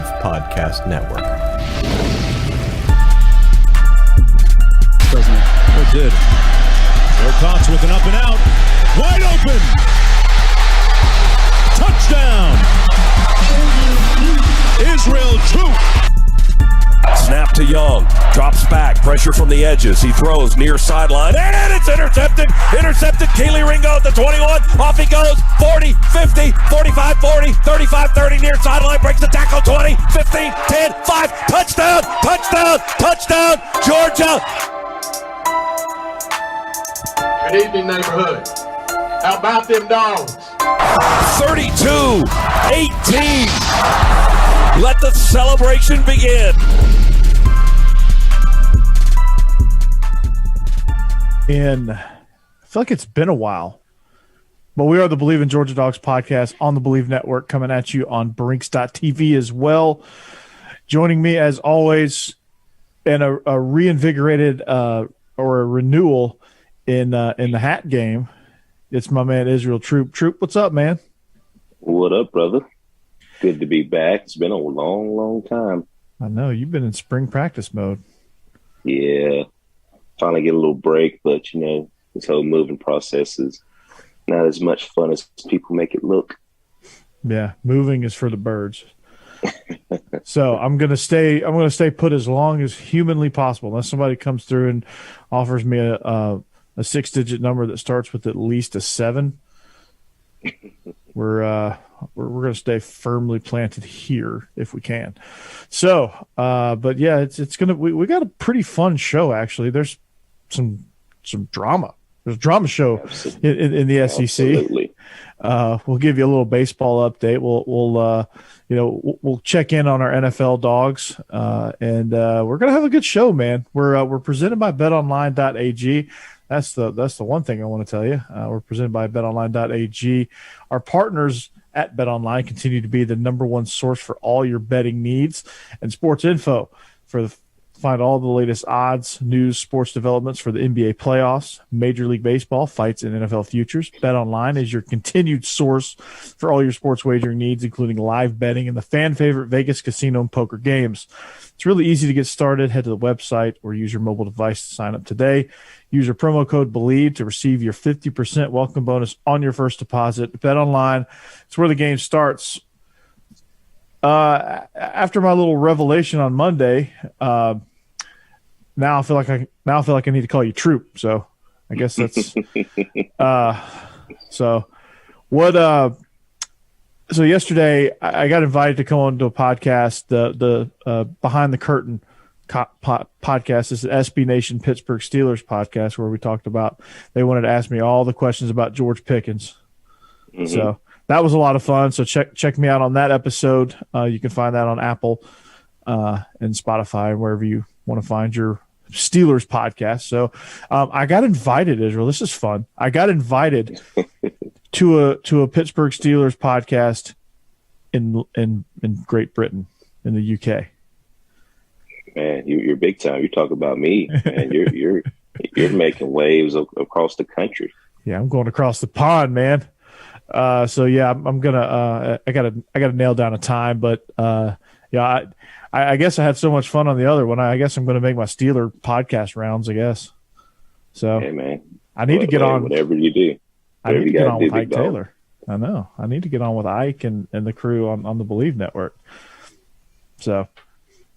Bleav Podcast Network. It did. Wilcox with an up and out. Wide open. Touchdown. Israel Troupe. Snap to Young. Drops back. Pressure from the edges. He throws near sideline. And it's intercepted. Intercepted. Keely Ringo at the 21. Off he goes. 40, 50, 45, 40, 35, 30. Near sideline. Breaks the tackle. 20, 15, 10, 5. Touchdown. Touchdown. Touchdown. Georgia. Good evening, neighborhood. How about them dogs? 32, 18. Let the celebration begin. And I feel like it's been a while, but we are the Bleav in Georgia Dawgs podcast on the Bleav Network, coming at you on Brinks.tv as well. Joining me as always in a reinvigorated or a renewal in the hat game, it's my man Israel Troupe. Troupe, what's up, man? What up, brother? Good to be back. It's been a long, long time. I know you've been in spring practice mode. Yeah, trying to get a little break, but you know, this whole moving process is not as much fun as people make it look. Yeah, moving is for the birds. So I'm gonna stay put as long as humanly possible, unless somebody comes through and offers me a 6-digit number that starts with at least a 7. We're going to stay firmly planted here if we can. So, but yeah, it's going to, we got a pretty fun show. Actually, there's some drama. There's a drama show in the SEC. Absolutely. We'll give you a little baseball update. We'll check in on our NFL Dawgs, and we're going to have a good show, man. We're presented by Betonline.ag. That's the one thing I want to tell you. We're presented by Betonline.ag. Our partners at BetOnline continue to be the number one source for all your betting needs and sports info. Find all the latest odds, news, sports developments for the NBA playoffs, Major League Baseball, fights, and NFL futures. BetOnline is your continued source for all your sports wagering needs, including live betting and the fan favorite Vegas casino and poker games. It's really easy to get started. Head to the website or use your mobile device to sign up today. Use your promo code Bleav to receive your 50% welcome bonus on your first deposit. BetOnline, it's where the game starts. After my little revelation on Monday, now I feel like I need to call you Troupe. So I guess that's so what. So yesterday I got invited to come on to a podcast, the Behind the Curtain podcast. Is the SB Nation Pittsburgh Steelers podcast, where we talked about, they wanted to ask me all the questions about George Pickens. Mm-hmm. So that was a lot of fun. So check me out on that episode. You can find that on Apple and Spotify, wherever you want to find your Steelers podcast. So I got invited, Israel. This is fun. I got invited to a Pittsburgh Steelers podcast in Great Britain, in the UK. Man, you're big time. You talk about me, man. You're making waves across the country. Yeah, I'm going across the pond, man. So yeah, I'm gonna. I gotta nail down a time, but yeah, I guess I had so much fun on the other one. I guess I'm gonna make my Steeler podcast rounds, I guess. So hey, man, I need to get on. Whatever you do, I need to get on with Ike Taylor. I know. I need to get on with Ike and the crew on the Bleav Network. So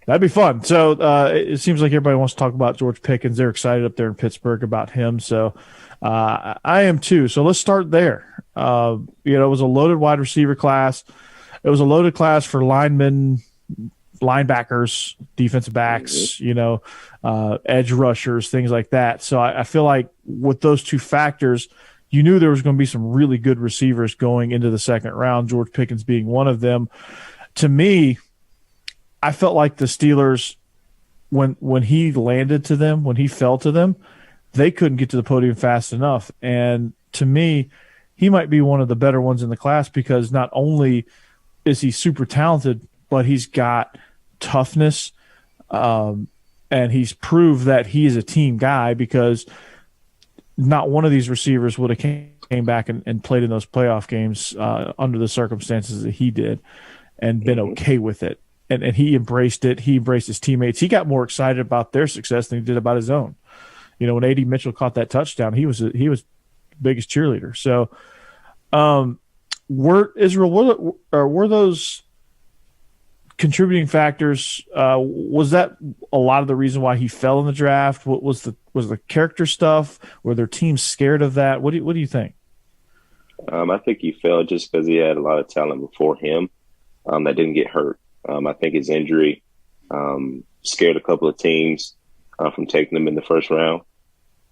that'd be fun. So it seems like everybody wants to talk about George Pickens. They're excited up there in Pittsburgh about him. So I am too. So let's start there. It was a loaded wide receiver class. It was a loaded class for linemen, linebackers, defensive backs, edge rushers, things like that. So I feel like with those two factors, you knew there was going to be some really good receivers going into the second round, George Pickens being one of them. To me, I felt like the Steelers, when he landed to them, when he fell to them, they couldn't get to the podium fast enough. And to me, he might be one of the better ones in the class, because not only is he super talented, but he's got toughness, and he's proved that he is a team guy, because not one of these receivers would have came back and played in those playoff games under the circumstances that he did and been okay with it. and he embraced it. He embraced his teammates. He got more excited about their success than he did about his own. When A.D. Mitchell caught that touchdown, he was the biggest cheerleader. So, were those contributing factors? Was that a lot of the reason why he fell in the draft? What was the character stuff? Were their teams scared of that? What do you think? I think he fell just because he had a lot of talent before him that didn't get hurt. I think his injury scared a couple of teams from taking him in the first round.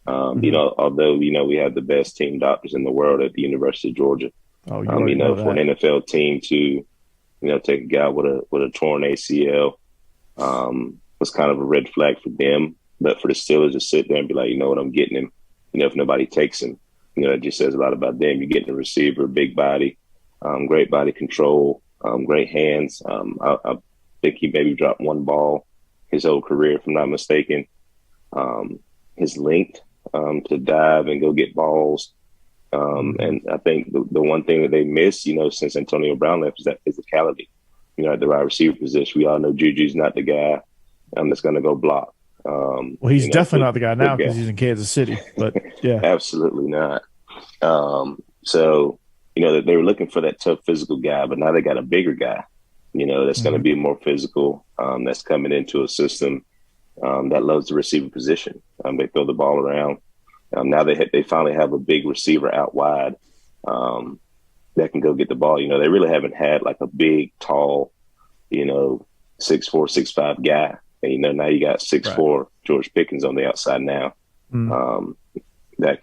Although we have the best team doctors in the world at the University of Georgia. For an NFL team to take a guy with a torn ACL was kind of a red flag for them. But for the Steelers to sit there and be like, you know what, I'm getting him. If nobody takes him, it just says a lot about them. You're getting a receiver, big body, great body control, great hands. I think he maybe dropped one ball his whole career, if I'm not mistaken. His length to dive and go get balls. And I think the one thing that they missed, since Antonio Brown left, is that physicality. At the wide receiver position, we all know Juju's not the guy that's going to go block. Well, he's definitely not the guy now because he's in Kansas City. But yeah, absolutely not. So they were looking for that tough physical guy, but now they got a bigger guy. That's going to be more physical. That's coming into a system that loves the receiver position. They throw the ball around. Now they finally have a big receiver out wide that can go get the ball. They really haven't had like a big, tall, 6'4", 6'5" guy. And, now you got 6'4" George Pickens on the outside now. That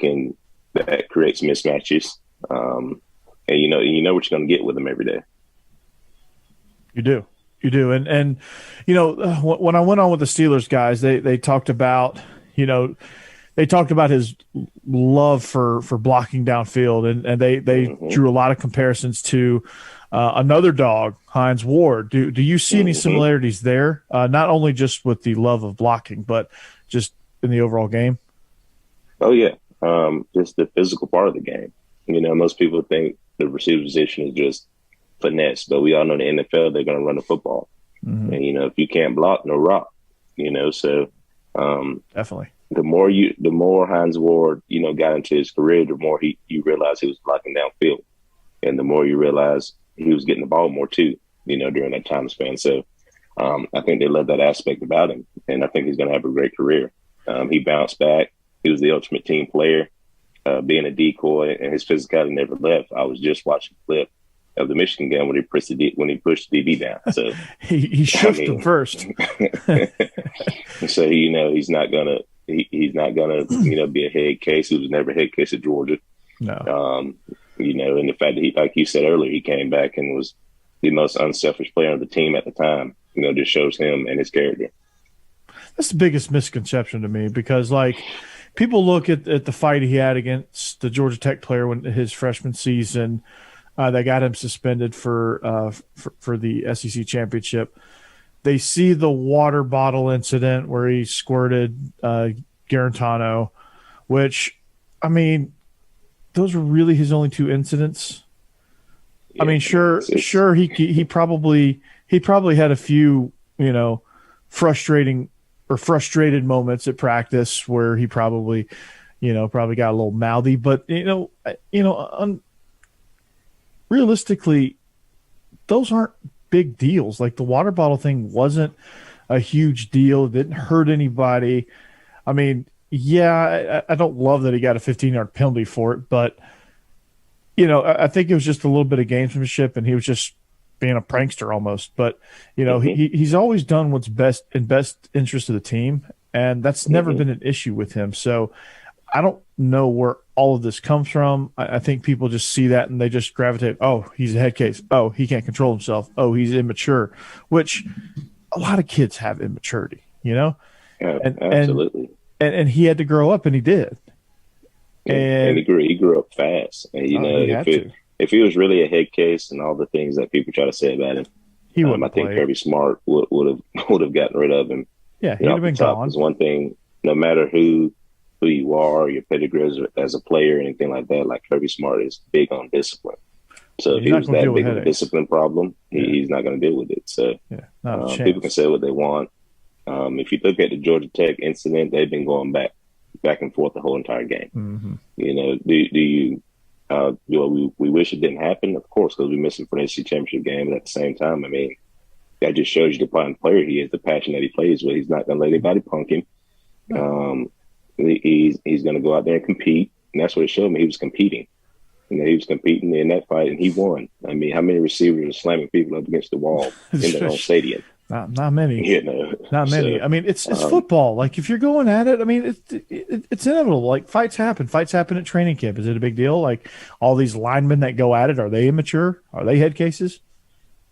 creates mismatches. And you know what you're going to get with them every day. You do. And when I went on with the Steelers guys, they talked about, his love for blocking downfield, and they drew a lot of comparisons to another dog, Hines Ward. Do you see any similarities there? Not only just with the love of blocking, but just in the overall game? Oh yeah. Just the physical part of the game. Most people think the receiver position is just finesse, but we all know in the NFL they're going to run the football. And if you can't block, no rock. So definitely the more Hines Ward got into his career, the more you realize he was blocking downfield, and the more you realize he was getting the ball more too. During that time span. So I think they love that aspect about him, and I think he's going to have a great career. He bounced back. He was the ultimate team player, being a decoy, and his physicality never left. I was just watching a clip of the Michigan game when he pushed the DB down. So he shook him first. So he's not gonna be a head case. He was never a head case at Georgia. No. And the fact that he, like you said earlier, he came back and was the most unselfish player on the team at the time. Just shows him and his character. That's the biggest misconception to me, because people look at the fight he had against the Georgia Tech player when his freshman season. They got him suspended for the SEC championship. They see the water bottle incident where he squirted Garantano, which, those were really his only two incidents. Yeah, sure, he probably had a few, frustrated moments at practice where he probably got a little mouthy, but realistically, those aren't big deals. Like the water bottle thing wasn't a huge deal. It didn't hurt anybody. I don't love that he got a 15-yard penalty for it, but I think it was just a little bit of gamesmanship, and he was just being a prankster almost. But he's always done what's best interest of the team, and that's never been an issue with him. So I don't know where all of this comes from. I think people just see that and they just gravitate. Oh, he's a head case. Oh, he can't control himself. Oh, he's immature, which a lot of kids have immaturity, Yeah, absolutely. And he had to grow up, and he did. And he grew up fast. And if he was really a head case and all the things that people try to say about him, he wouldn't. I think Kirby Smart would have gotten rid of him. Yeah, he'd have been gone. Is one thing. No matter who you are, your pedigree as a player, anything like that. Like Kirby Smart is big on discipline. So if He's he not was gonna that deal with big of a headaches. discipline problem, he's not going to deal with it. So not a chance. people can say what they want. If you look at the Georgia Tech incident, they've been going back and forth the whole entire game. Mm-hmm. You know, we wish it didn't happen, of course, because we missed him for the SEC championship game. But at the same time, I mean, that just shows you the kind of player he is, the passion that he plays with. He's not going to let anybody punk him. He's going to go out there and compete, and that's what it showed me. He was competing. You know, he was competing in that fight, and he won. I mean, how many receivers are slamming people up against the wall in their own stadium? Not many. You know, not many. So, I mean, it's football. Like, if you're going at it, I mean, it's inevitable. Like, fights happen. Fights happen at training camp. Is it a big deal? Like, all these linemen that go at it, are they immature? Are they head cases?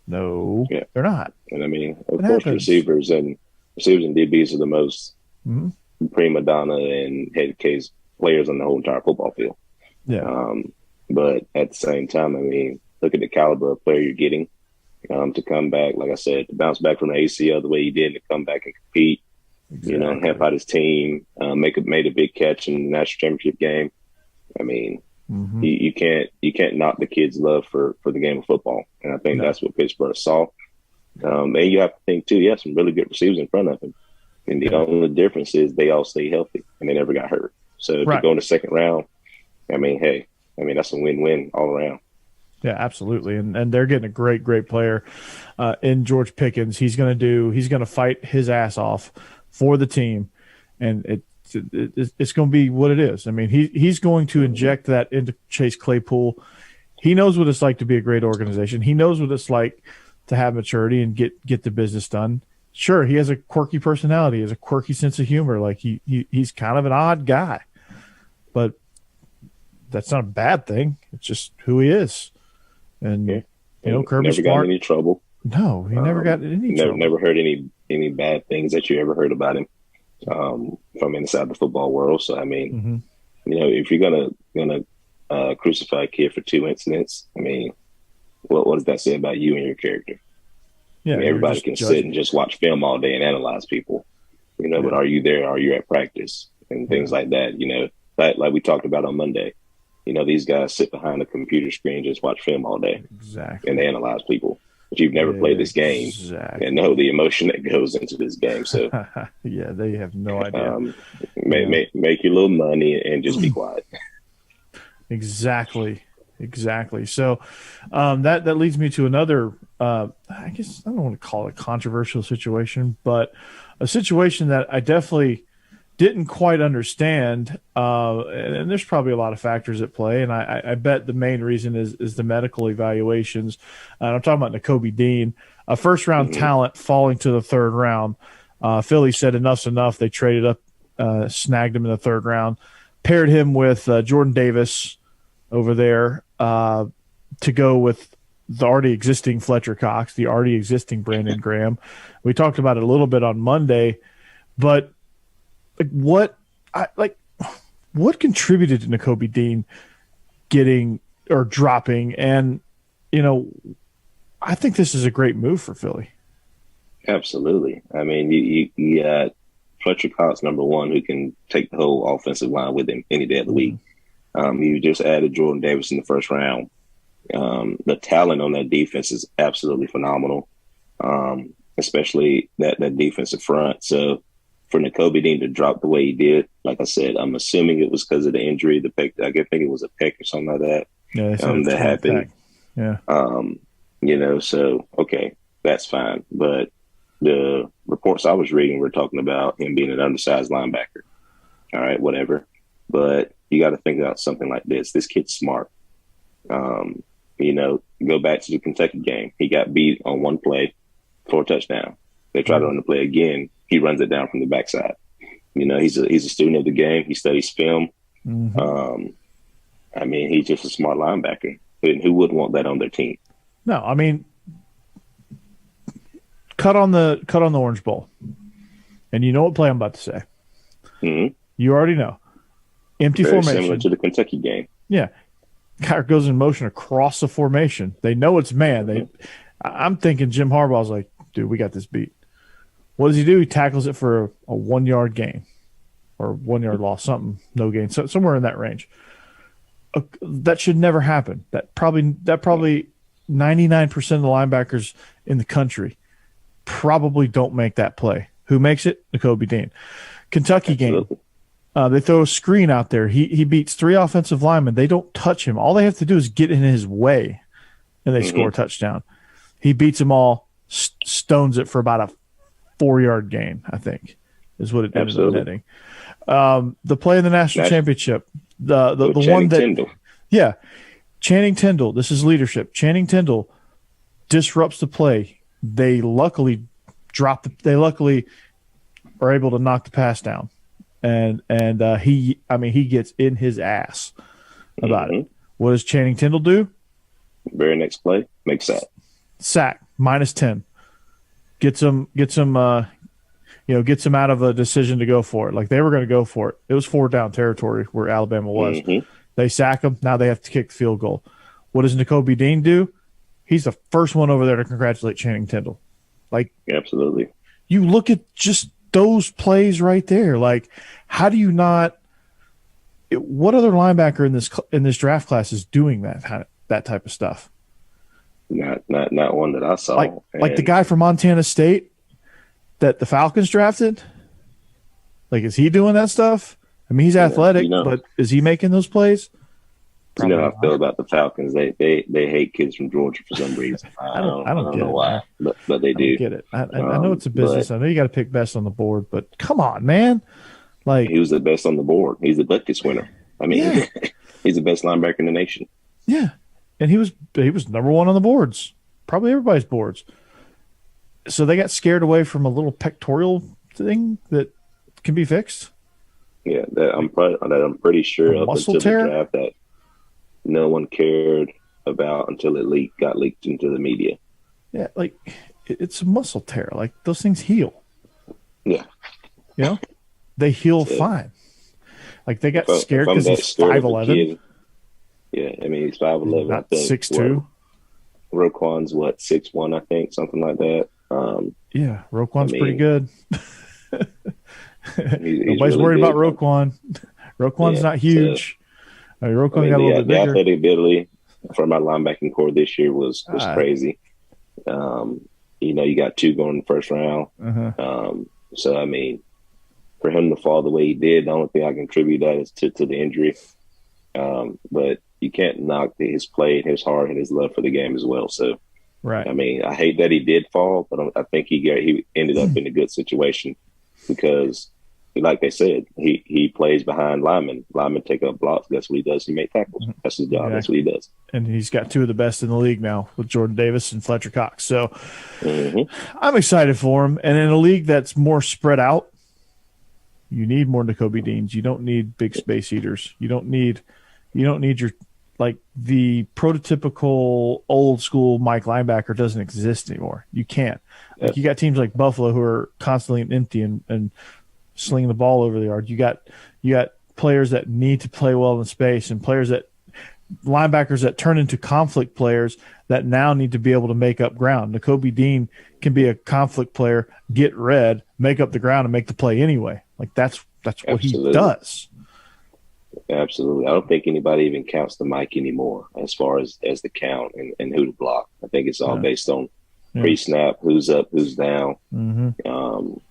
No, they're not. And I mean, of course, receivers and DBs are the most prima donna and head case players on the whole entire football field. Yeah. But at the same time, I mean, look at the caliber of player you're getting to come back, like I said, to bounce back from the ACL the way he did, to come back and compete, you know, and help out his team, made a big catch in the national championship game. I mean, you can't knock the kid's love for the game of football. And I think that's what Pittsburgh saw. And you have to think, too, he has some really good receivers in front of him. And the only difference is they all stay healthy and they never got hurt. So to go in the second round, I mean, hey, that's a win-win all around. Yeah, absolutely. And they're getting a great player in George Pickens. He's going to fight his ass off for the team. And it's going to be what it is. I mean, he's going to inject that into Chase Claypool. He knows what it's like to be a great organization. He knows what it's like to have maturity and get the business done. Sure, he has a quirky personality, he has a quirky sense of humor. Like he's kind of an odd guy. But that's not a bad thing. It's just who he is. And you know, Kirby never got in any trouble. No, he never got in any trouble. Never heard any bad things that you ever heard about him from inside the football world. So I mean, you know, if you're gonna crucify a kid for 2 incidents, I mean, what does that say about you and your character? Yeah, I mean, everybody can sit and just watch film all day and analyze people, you know. But are you there? Are you at practice and things like that? You know, like we talked about on Monday. You know, these guys sit behind a computer screen, just watch film all day, and they analyze people. But you've never played this game and know the emotion that goes into this game. So, yeah, they have no idea. Make your little money and just be quiet. Exactly. So that leads me to another, I guess I don't want to call it a controversial situation, but a situation that I definitely didn't quite understand. And there's probably a lot of factors at play. And I bet the main reason is the medical evaluations. And I'm talking about Nakobe Dean, a first round talent falling to the third round. Philly said enough's enough. They traded up, snagged him in the third round, paired him with Jordan Davis over there to go with the already existing Fletcher Cox, the already existing Brandon Graham. We talked about it a little bit on Monday, but what contributed to Nakobe Dean getting or dropping? And, you know, I think this is a great move for Philly. Absolutely. I mean, you got Fletcher Cox, number one, who can take the whole offensive line with him any day of the week. You just added Jordan Davis in the first round. The talent on that defense is absolutely phenomenal, especially that defensive front. So for Nakobe Dean to drop the way he did, like I said, I'm assuming it was because of the injury, the pec. I think it was a pec or something like that. Yeah, that happened. Yeah. You know, so okay, that's fine. But the reports I was reading were talking about him being an undersized linebacker. All right, whatever. But you got to think about something like this. This kid's smart. You know, go back to the Kentucky game. He got beat on one play for a touchdown. They try to run the play again. He runs it down from the backside. You know, he's a student of the game. He studies film. I mean, he's just a smart linebacker. And who wouldn't want that on their team? No, I mean, cut on the Orange Bowl. And you know what play I'm about to say. You already know. Empty Very formation. Similar to the Kentucky game. Yeah. Guy goes in motion across the formation. They know it's man. I'm thinking Jim Harbaugh's like, dude, we got this beat. What does he do? He tackles it for a 1 yard gain or 1 yard loss, something, no gain, so somewhere in that range. that should never happen. That probably 99% of the linebackers in the country probably don't make that play. Who makes it? Nakobe Dean. Kentucky game. They throw a screen out there. He beats 3 offensive linemen. They don't touch him. All they have to do is get in his way, and they score a touchdown. He beats them all, stones it for about a 4-yard gain, I think, is what it ended up netting. The play in the national championship, the one that Tyndall. Yeah, Channing Tindall. This is leadership. Channing Tindall disrupts the play. They luckily are able to knock the pass down, and he gets in his ass about it. What does Channing Tindall do? Very next play, makes sack -10, gets him out of a decision to go for it. Like they were going to go for it. It was 4 down territory where Alabama was. They sack him. Now they have to kick the field goal. What does Nakobe Dean do? He's the first one over there to congratulate Channing Tindall. Like, absolutely. You look at just those plays right there. Like, how do you not? What other linebacker in this draft class is doing that type of stuff? Not one that I saw. Like the guy from Montana State that the Falcons drafted. Like, is he doing that stuff? I mean, he's athletic, but is he making those plays? Probably how I feel about the Falcons. They hate kids from Georgia for some reason. I don't know why, but they do. I get it. I know it's a business. I know you got to pick best on the board, but come on, man. Like, he was the best on the board. He's the Butkus winner. I mean, he's the best linebacker in the nation. Yeah, and he was number 1 on the boards, probably everybody's boards. So they got scared away from a little pectoral thing that can be fixed. Yeah, I'm pretty sure up until the draft that no one cared about until it got leaked into the media. Yeah, like it's a muscle tear. Like those things heal. Yeah, they heal fine. Like they got scared because he's 5'11". Yeah, I mean he's 5'11". Not 6'2". Roquan's 6'1", I think, something like that. Yeah, Roquan's pretty good. Nobody's really worried good. about Roquan. Roquan's not huge. Roquan got a little bit bigger. The athletic ability for my linebacking core this year was crazy. You got 2 going in the first round. So, I mean, for him to fall the way he did, the only thing I can attribute that is to the injury. But you can't knock his play, his heart, and his love for the game as well. So, right. I mean, I hate that he did fall, but I think he ended up in a good situation because, like they said, he plays behind linemen. Linemen take up blocks. That's what he does. He makes tackles. That's his job. That's what he does. And he's got 2 of the best in the league now with Jordan Davis and Fletcher Cox. So I'm excited for him. And in a league that's more spread out, you need more Nakobe Deans. You don't need big space eaters. You don't need your the prototypical old school Mike linebacker doesn't exist anymore. You can't. You got teams like Buffalo who are constantly empty and slinging the ball over the yard. You got players that need to play well in space and linebackers that turn into conflict players that now need to be able to make up ground. Nakobe Dean can be a conflict player, get red, make up the ground, and make the play anyway. Like that's what he does. Absolutely. I don't think anybody even counts the mic anymore as far as the count and who to block. I think it's all based on pre-snap, who's up, who's down.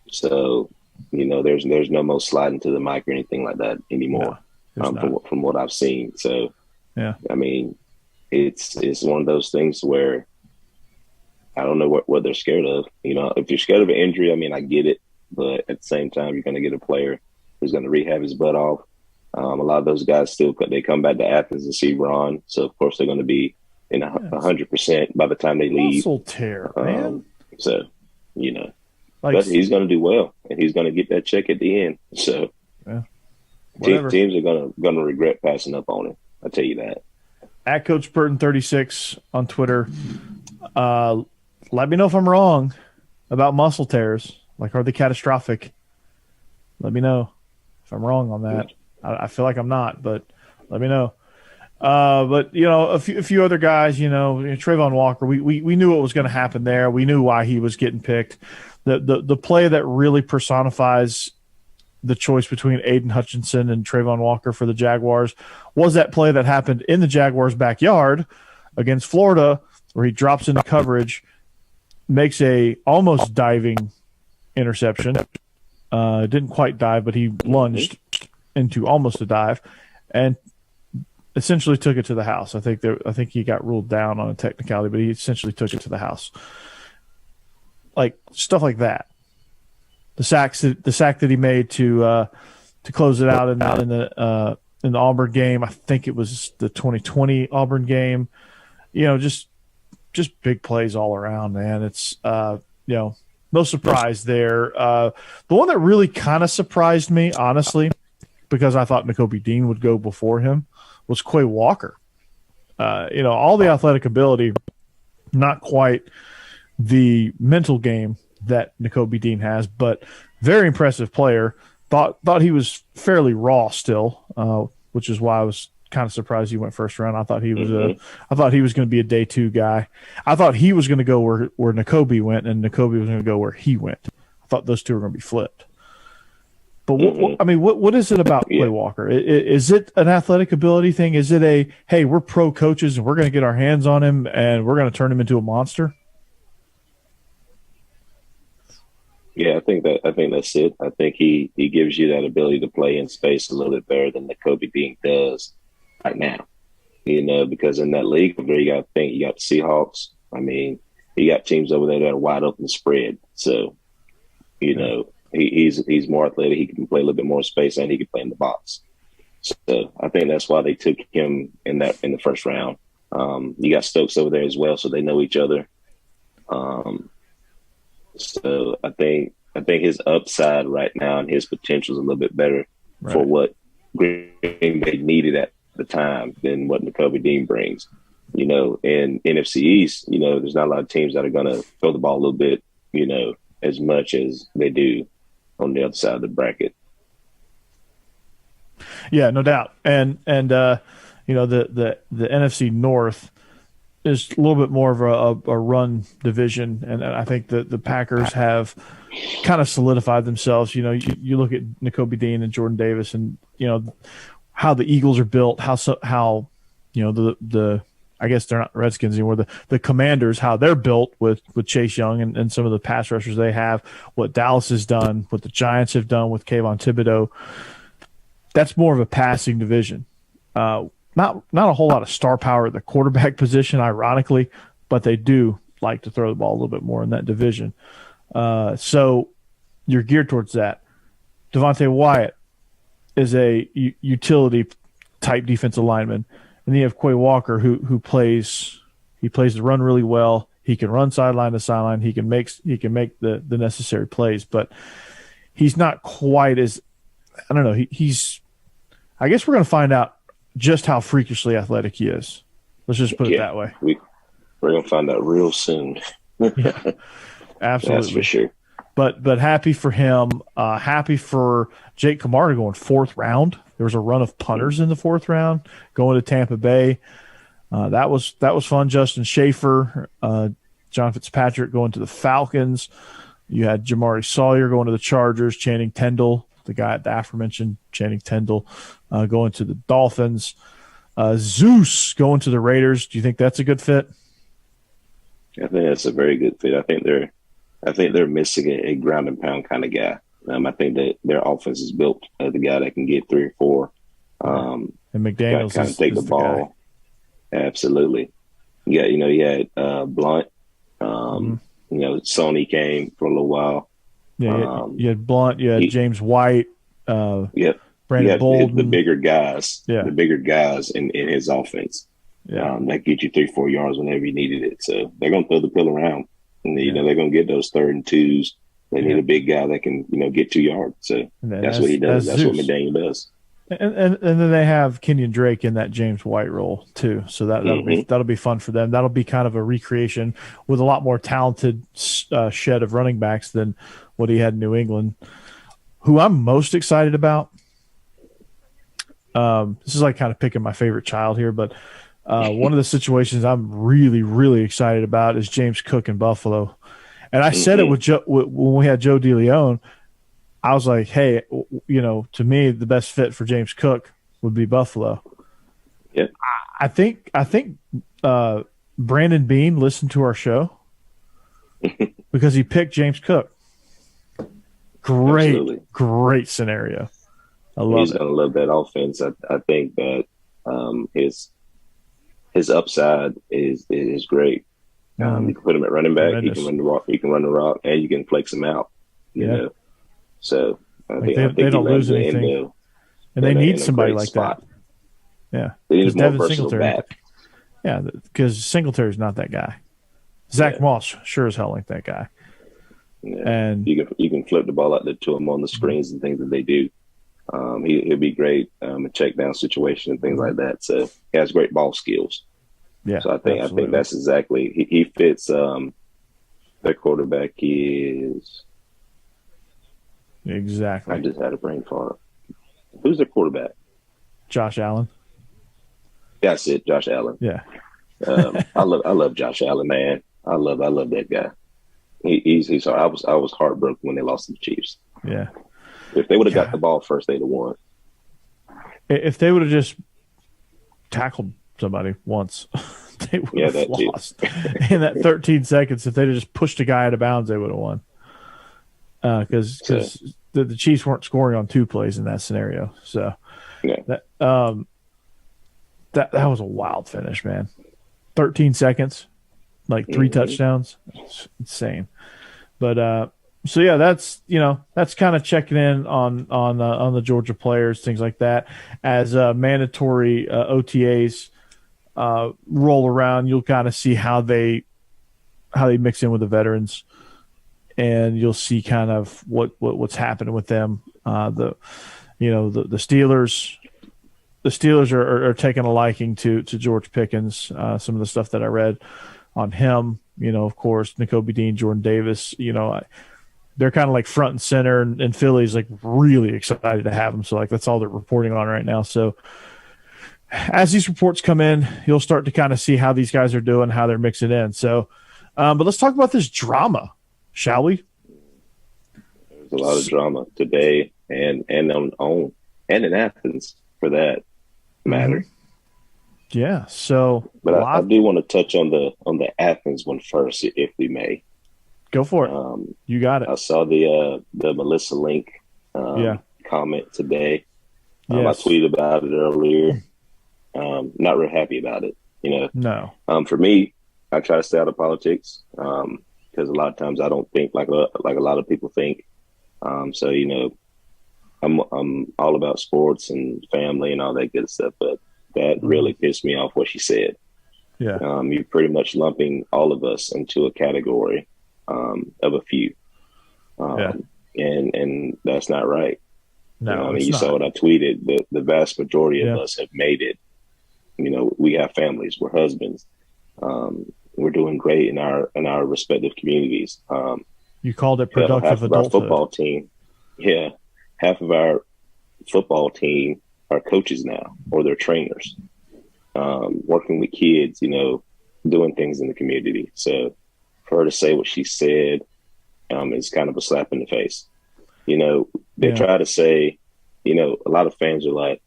So, there's no more sliding to the mic or anything like that anymore from what I've seen. So, I mean, it's one of those things where I don't know what they're scared of. If you're scared of an injury, I mean, I get it. But at the same time, you're going to get a player who's going to rehab his butt off. A lot of those guys they come back to Athens and see Ron. So, of course, they're going to be in 100% by the time they leave. Muscle tear, man. So, but he's going to do well, and he's going to get that check at the end. So, teams are going to regret passing up on him. I'll tell you that. At Coach Burton 36 on Twitter. Let me know if I'm wrong about muscle tears. Are they catastrophic? Let me know if I'm wrong on that. I feel like I'm not, but let me know. But a few other guys, Trayvon Walker, we knew what was going to happen there. We knew why he was getting picked. The play that really personifies the choice between Aiden Hutchinson and Trayvon Walker for the Jaguars was that play that happened in the Jaguars' backyard against Florida, where he drops into coverage, makes a almost diving interception. Didn't quite dive, but he lunged into almost a dive, and essentially took it to the house. I think he got ruled down on a technicality, but he essentially took it to the house. Like stuff like that. The sack that he made to close it out in the Auburn game. I think it was the 2020 Auburn game. Just big plays all around, man. It's no surprise there. The one that really kind of surprised me, honestly, because I thought Nakobe Dean would go before him, was Quay Walker. All the athletic ability, not quite the mental game that Nakobe Dean has, but very impressive player. Thought he was fairly raw still, which is why I was kind of surprised he went first round. I thought he was going to be a day 2 guy. I thought he was going to go where Nakobe went, and Nakobe was going to go where he went. I thought those two were going to be flipped. But what is it about Quay Walker? Is it an athletic ability thing? Is it hey, we're pro coaches and we're going to get our hands on him and we're going to turn him into a monster? Yeah, I think that's it. I think he gives you that ability to play in space a little bit better than Nakobe Dean does right now. Because in that league over there, you got to think, you got the Seahawks. I mean, you got teams over there that are wide open spread. So, he's more athletic. He can play a little bit more space, and he can play in the box. So I think that's why they took him in the first round. You got Stokes over there as well, so they know each other. So I think his upside right now and his potential is a little bit better for what Green Bay needed at the time than what Nakobe Dean brings. In NFC East, there's not a lot of teams that are going to throw the ball a little bit, as much as they do on the other side of the bracket. Yeah, no doubt. And the NFC North is a little bit more of a run division, and I think the Packers have kind of solidified themselves. You look at Nakobe Dean and Jordan Davis, and how the Eagles are built, how the I guess they're not Redskins anymore. The Commanders, how they're built with Chase Young and some of the pass rushers they have, what Dallas has done, what the Giants have done with Kayvon Thibodeau. That's more of a passing division. Not a whole lot of star power at the quarterback position, ironically, but they do like to throw the ball a little bit more in that division. So you're geared towards that. Devontae Wyatt is a utility type defensive lineman. And then you have Quay Walker who plays the run really well. He can run sideline to sideline. He can make the necessary plays, but he's not quite as, I don't know. I guess we're going to find out just how freakishly athletic he is. Let's just put it that way. We're going to find out real soon. Yeah, absolutely. That's for sure. But happy for him. Happy for Jake Camarda going 4th round. There was a run of punters in the 4th round going to Tampa Bay. That was fun. Justin Schaefer, John Fitzpatrick going to the Falcons. You had Jamari Sawyer going to the Chargers. Channing Tindall, the aforementioned Channing Tindall, going to the Dolphins. Zeus going to the Raiders. Do you think that's a good fit? I think that's a very good fit. I think they're missing a ground and pound kind of guy. I think that their offense is built as the guy that can get 3 or 4. And McDaniels kind of take the ball. Guy. Absolutely. Yeah, you had Blunt. Sony came for a little while. Yeah, you had Blunt. You had James White. Yep. Brandon Bolden. The bigger guys. Yeah. The bigger guys in his offense. Yeah. That get you 3-4 yards whenever you needed it. So they're going to throw the pill around. And, they're going to get those 3rd and 2s. They need a big guy that can, get 2 yards. So that's what he does. That's what McDaniel does. And then they have Kenyon Drake in that James White role too. So that'll be fun for them. That'll be kind of a recreation with a lot more talented shed of running backs than what he had in New England. Who I'm most excited about. This is like kind of picking my favorite child here, but one of the situations I'm really, really excited about is James Cook in Buffalo. And I said it when we had Joe DeLeon. I was like, hey, to me, the best fit for James Cook would be Buffalo. Yep. I think Brandon Bean listened to our show because he picked James Cook. Great scenario. I love He's it. going to love that offense. I think that his upside is great. You can put him at running back. Tremendous. He can run the rock. He can run the rock, and you can flex him out. You know, so I think they don't lose anything, and they need somebody like spot. That. Yeah, they need a more versatile back. Yeah, because Singletary's not that guy. Zach Moss sure as hell ain't that guy. Yeah. And you can flip the ball out there to him on the screens and things that they do. He'll be great in check down situation and things like that. So he has great ball skills. Yeah, so I think that's exactly he fits. Their quarterback is exactly. I just had a brain fart. Who's their quarterback? Josh Allen. That's it, Josh Allen. Yeah. I love Josh Allen, man. I love that guy. He's I was heartbroken when they lost to the Chiefs. Yeah. If they would have got the ball first, they'd have won. If they would have just tackled somebody once, they would have lost. In that 13 seconds, if they'd have just pushed a guy out of bounds, they would have won. Because the Chiefs weren't scoring on 2 plays in that scenario. So that was a wild finish, man. 13 seconds, like 3 touchdowns. It's insane. But so yeah, that's kind of checking in on the Georgia players, things like that. As mandatory OTAs roll around, you'll kind of see how they mix in with the veterans, and you'll see kind of what's happening with them. The Steelers. The Steelers are taking a liking to George Pickens. Some of the stuff that I read on him, of course, Nakobe Dean, Jordan Davis, they're kind of like front and center, and Philly's like really excited to have them. So like that's all they're reporting on right now. So as these reports come in, you'll start to kind of see how these guys are doing, how they're mixing in. So, but let's talk about this drama, shall we? There's a lot of drama today, and in Athens for that matter. Mm-hmm. Yeah. So, but I do want to touch on the Athens one first, if we may. Go for it. You got it. I saw the Melissa Link comment today. Yes. I tweeted about it earlier. Not real happy about it. No. For me, I try to stay out of politics because a lot of times I don't think like a lot of people think. So I'm all about sports and family and all that good stuff, but that really pissed me off what she said. Yeah. You're pretty much lumping all of us into a category of a few. And that's not right. No, you saw what I tweeted. The vast majority of us have made it. We have families, we're husbands. We're doing great in our respective communities. You called it productive adulthood. Our football team. Yeah. Half of our football team are coaches now, or they're trainers, working with kids, doing things in the community. So for her to say what she said is kind of a slap in the face. They try to say, a lot of fans are like,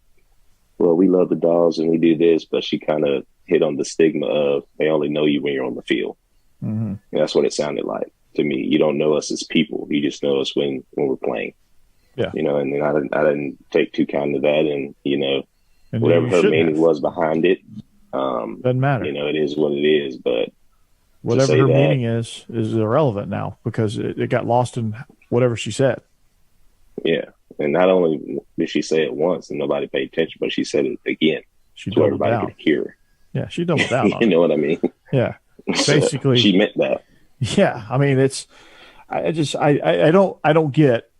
well, we love the Dawgs and we do this, but she kind of hit on the stigma of they only know you when you're on the field. Mm-hmm. And that's what it sounded like to me. You don't know us as people. You just know us when we're playing. Yeah. And then I didn't take too kind to that. And, and whatever her meaning was behind it, doesn't matter. It is what it is. But whatever her meaning is irrelevant now because it got lost in whatever she said. Yeah. And not only did she say it once and nobody paid attention, but she said it again. She so doubled everybody down. could hear. Yeah, she doubled down on You know what I mean? Yeah. So basically she meant that. Yeah. I mean, I don't get,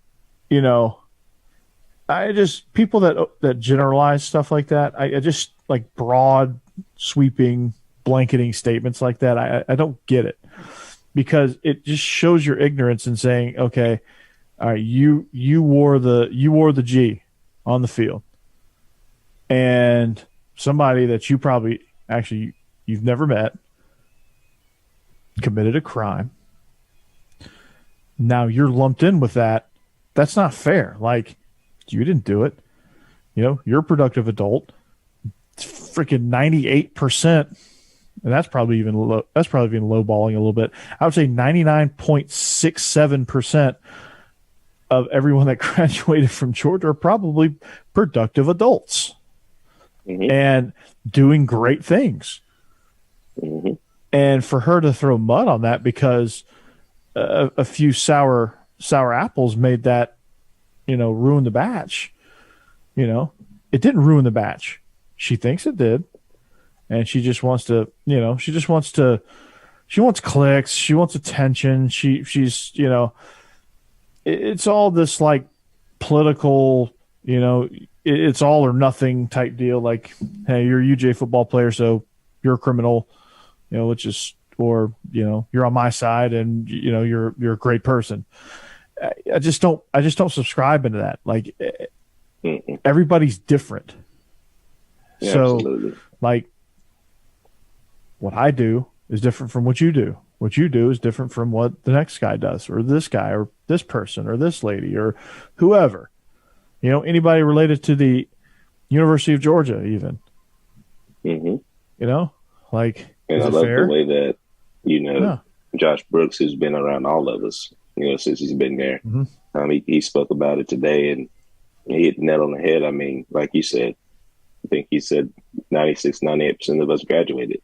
people that generalize stuff like that. I just like broad sweeping blanketing statements like that. I don't get it because it just shows your ignorance in saying, okay, all right, you wore the G on the field, and somebody that you probably you've never met committed a crime. Now you're lumped in with that that's not fair. Like, you didn't do it. You know, you're a productive adult. It's freaking 98%. And that's probably even low. That's probably even lowballing a little bit. I would say 99.67% of everyone that graduated from Georgia are probably productive adults and doing great things. And for her to throw mud on that because a few sour apples made that, you know, ruin the batch. You know, it didn't ruin the batch. She thinks it did. And she just wants to, you know, she wants clicks. She wants attention. She's, you know, it's all this like political, you know, it's all or nothing type deal. Like, hey, you're a UJ football player, so you're a criminal, you know, which is, or, you know, you're on my side and, you know, you're a great person. I just don't subscribe into that. Like, everybody's different. Yeah, So, absolutely. like, what I do is different from what you do. What you do is different from what the next guy does, or this guy, or this person, or this lady, or whoever. You know, anybody related to the University of Georgia, even. You know, like, and is I it love fair? the way that, you know, Josh Brooks, who's been around all of us, you know, since he's been there. He spoke about it today, and he hit the nail on the head. I mean, like you said, I think he said 96, 98% of us graduated,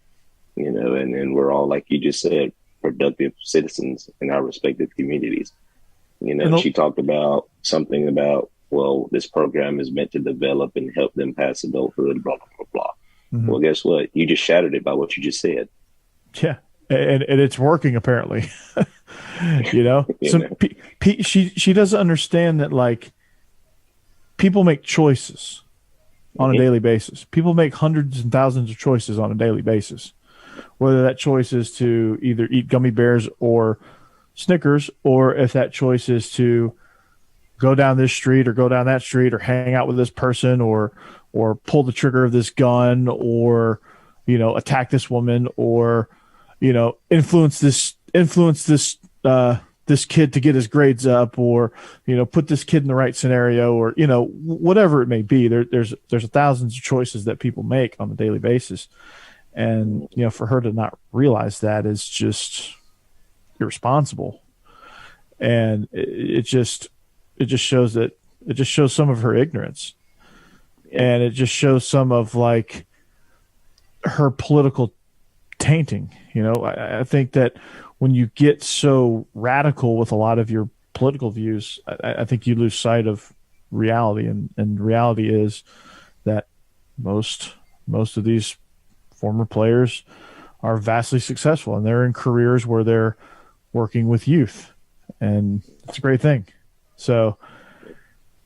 you know, and we're all, like you just said, productive citizens in our respective communities. You know, she talked about something about, well, this program is meant to develop and help them pass adulthood, blah, blah, blah, blah. Well, guess what? You just shattered it by what you just said. Yeah. And it's working, apparently. You know, she doesn't understand that, like, people make choices on a daily basis. People make hundreds and thousands of choices on a daily basis, whether that choice is to either eat gummy bears or Snickers, or if that choice is to go down this street or go down that street or hang out with this person or pull the trigger of this gun or, you know, attack this woman or, you know, influence this kid to get his grades up or, you know, put this kid in the right scenario or, you know, whatever it may be. There's thousands of choices that people make on a daily basis. And, you know, for her to not realize that is just irresponsible. And it just shows some of her ignorance. And it just shows some of, like, her political tainting. You know, I think that when you get so radical with a lot of your political views, I think you lose sight of reality. And reality is that most of these former players are vastly successful, and they're in careers where they're working with youth, and it's a great thing. So,